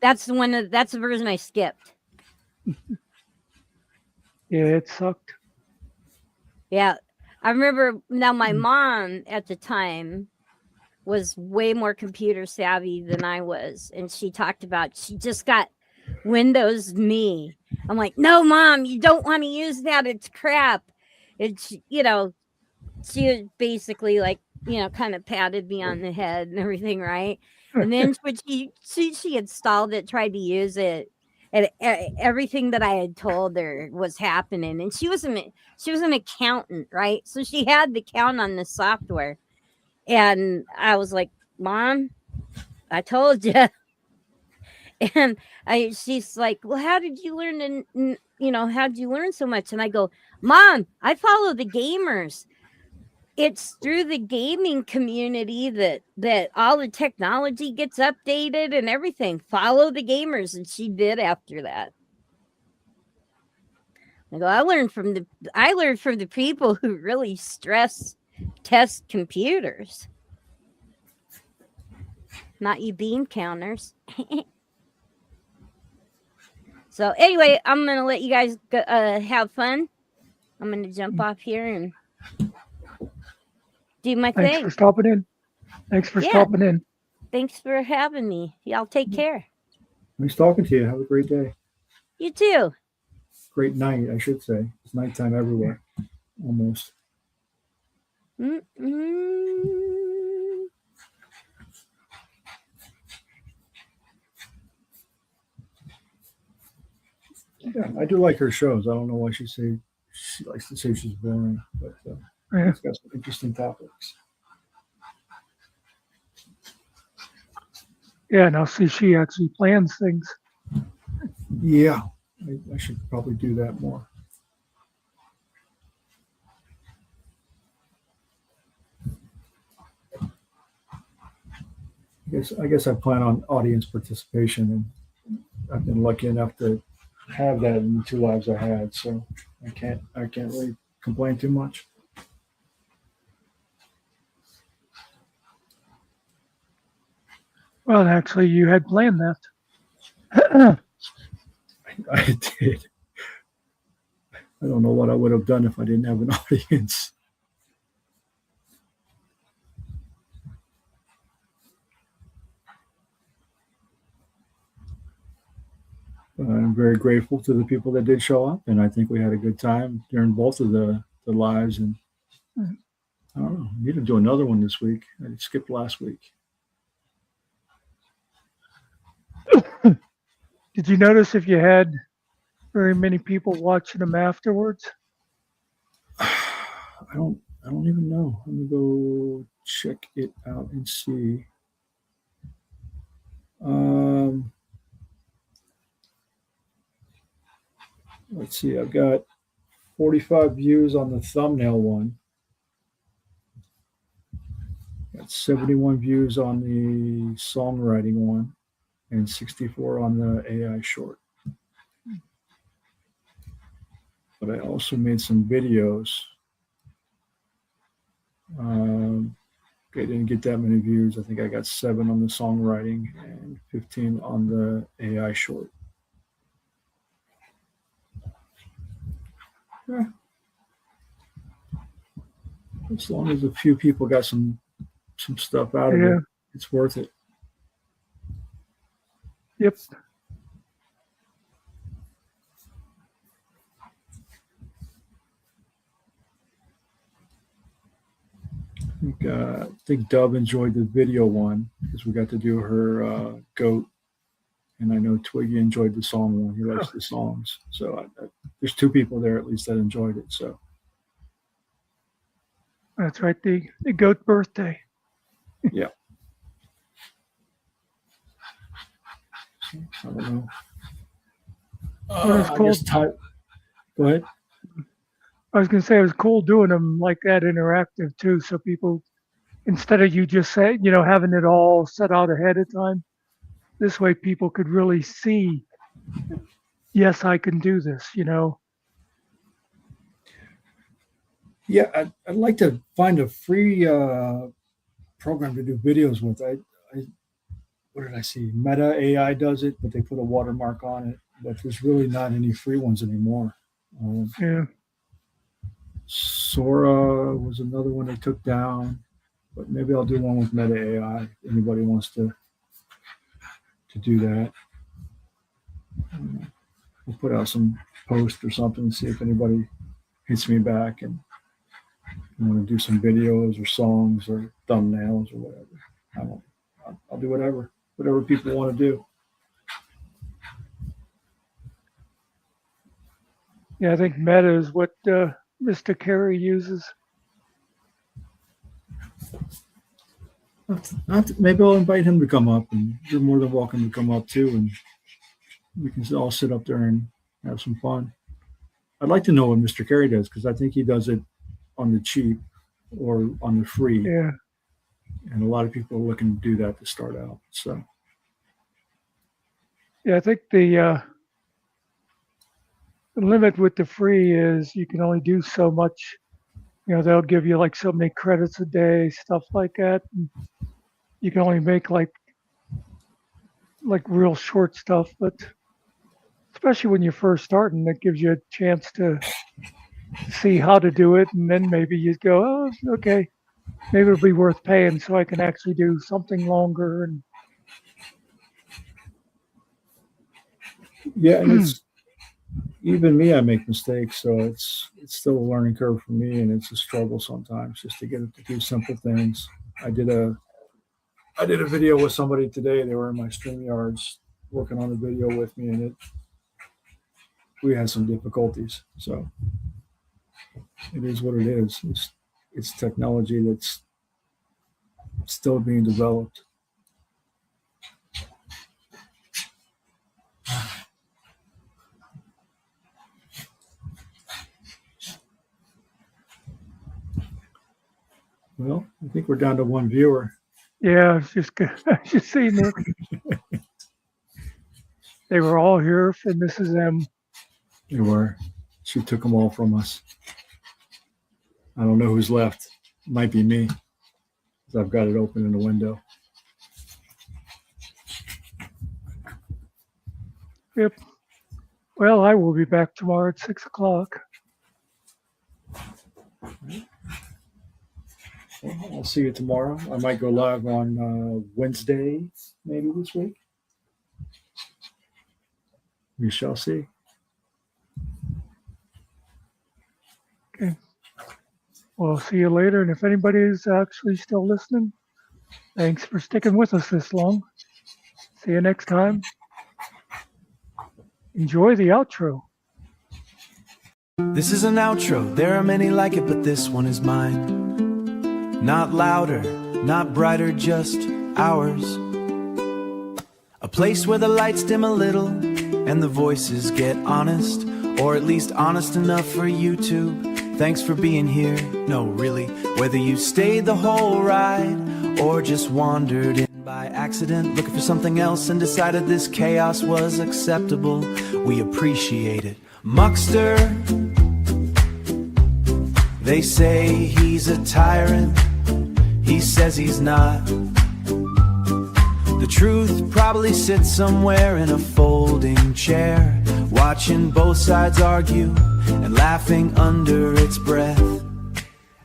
That's the version I skipped. Yeah, it sucked. Yeah. I remember now my mom at the time was way more computer savvy than I was. And she talked about, she just got Windows Me. I'm like, no, Mom, you don't want to use that. It's crap. It's, you know, she was basically like, you know, kind of patted me on the head and everything, right? And then when she installed it, tried to use it, and everything that I had told her was happening. And she was an accountant, right? So she had the count on the software. And I was like, Mom, I told you. And she's like, well, how did you learn? How did you learn so much? And I go, Mom, I follow the gamers. It's through the gaming community that all the technology gets updated and everything. Follow the gamers. And she did after that. I go, I learned from the people who really stress test computers. Not you bean counters. So anyway, I'm going to let you guys have fun. I'm going to jump off here and do my Thanks thing. for stopping in. Thanks for stopping in. Thanks for having me. Y'all take care. Nice talking to you. Have a great day. You too. Great night, I should say. It's nighttime everywhere. Almost. Yeah, I do like her shows. I don't know why she likes to say she's boring, but she's got some interesting topics. Yeah, now see, she actually plans things. Yeah, I should probably do that more. I guess I plan on audience participation, and I've been lucky enough to have that in the 2 lives I had, so I can't really complain too much. Well, actually, you had planned that. I did. I don't know what I would have done if I didn't have an audience. I'm very grateful to the people that did show up, and I think we had a good time during both of the lives. And I don't know, I need to do another one this week. I skipped last week. Did you notice if you had very many people watching them afterwards? I don't even know. Let me go check it out and see. Let's see. I've got 45 views on the thumbnail one. Got 71 views on the songwriting one, and 64 on the AI short. But I also made some videos. I didn't get that many views. I think I got 7 on the songwriting and 15 on the AI short. Yeah. As long as a few people got some stuff out of it, it's worth it. Yep. I think Dove enjoyed the video one because we got to do her goat, and I know Twiggy enjoyed the song one. He likes the songs, so there's 2 people there at least that enjoyed it. So That's right, the goat birthday. yeah. I don't know. I guess go ahead. I was going to say it was cool doing them like that interactive too. So people, instead of you just say, having it all set out ahead of time, this way people could really see, yes, I can do this, Yeah, I'd like to find a free program to do videos with. What did I see? Meta AI does it, but they put a watermark on it. But there's really not any free ones anymore. Yeah. Sora was another one they took down, but maybe I'll do one with Meta AI. If anybody wants to do that. We'll put out some post or something, see if anybody hits me back and want to do some videos or songs or thumbnails or whatever. I'll do whatever people want to do. Yeah, I think Meta is what Mr. Carey uses. Maybe I'll invite him to come up, and you're more than welcome to come up too, and we can all sit up there and have some fun. I'd like to know what Mr. Carey does, because I think he does it on the cheap or on the free. Yeah. And a lot of people are looking to do that to start out. So Yeah, I think the limit with the free is you can only do so much. You know, they'll give you like so many credits a day, stuff like that. And you can only make like real short stuff, but especially when you're first starting, that gives you a chance to see how to do it, and then maybe you go, oh, okay, maybe it'll be worth paying so I can actually do something longer. And yeah, and it's even me, I make mistakes, so it's still a learning curve for me, and it's a struggle sometimes just to get it to do simple things. I did a video with somebody today. They were in my StreamYards working on a video with me, and we had some difficulties. So it is what it is. It's technology that's still being developed. Well, I think we're down to one viewer. yeah, I was just seeing that. They were all here for Mrs. M. They were. She took them all from us. I don't know who's left. It might be me, because I've got it open in the window. Yep. Well, I will be back tomorrow at 6 o'clock. Well, I'll see you tomorrow. I might go live on Wednesday, maybe this week. We shall see. Okay. Well, see you later. And if anybody is actually still listening, thanks for sticking with us this long. See you next time. Enjoy the outro. This is an outro, there are many like it, but this one is mine. Not louder, not brighter, just ours. A place where the lights dim a little and the voices get honest, or at least honest enough for YouTube. Thanks for being here, no really, whether you stayed the whole ride or just wandered in by accident, looking for something else and decided this chaos was acceptable. We appreciate it. Muckster, they say he's a tyrant, he says he's not. The truth probably sits somewhere in a folding chair, watching both sides argue and laughing under its breath.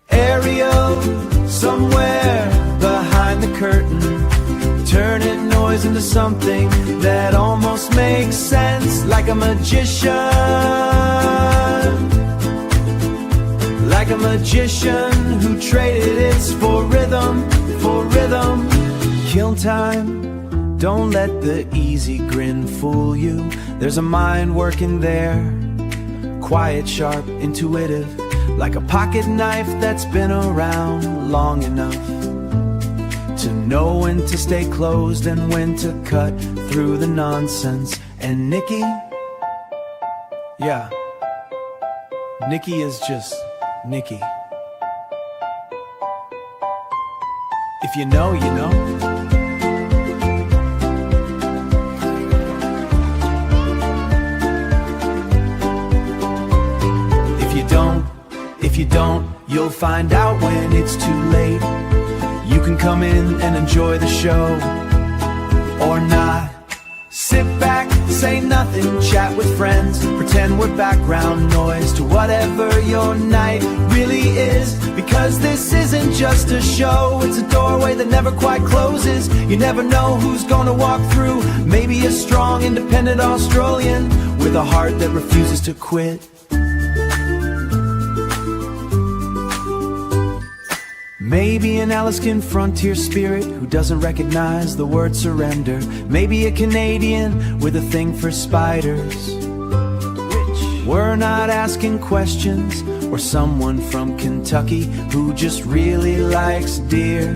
Ariel, somewhere behind the curtain, turning noise into something that almost makes sense, like a magician. Like a magician who traded its for rhythm, for rhythm. Kill time, don't let the easy grin fool you. There's a mind working there, quiet, sharp, intuitive, like a pocket knife that's been around long enough to know when to stay closed and when to cut through the nonsense. And Nikki, yeah, Nikki is just Nikki. If you know, you know. If you don't, you'll find out when it's too late. You can come in and enjoy the show, or not. Sit back, say nothing, chat with friends, pretend we're background noise to whatever your night really is. Because this isn't just a show, it's a doorway that never quite closes. You never know who's gonna walk through. Maybe a strong, independent Australian with a heart that refuses to quit. Maybe an Alaskan frontier spirit who doesn't recognize the word surrender. Maybe a Canadian with a thing for spiders. We're not asking questions. Or someone from Kentucky who just really likes deer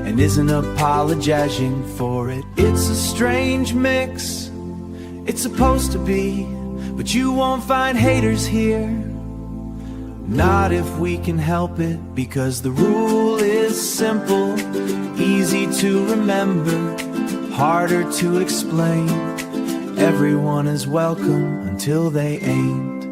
and isn't apologizing for it. It's a strange mix, it's supposed to be, but you won't find haters here. Not if we can help it, because the rule is simple, easy to remember, harder to explain. Everyone is welcome until they ain't.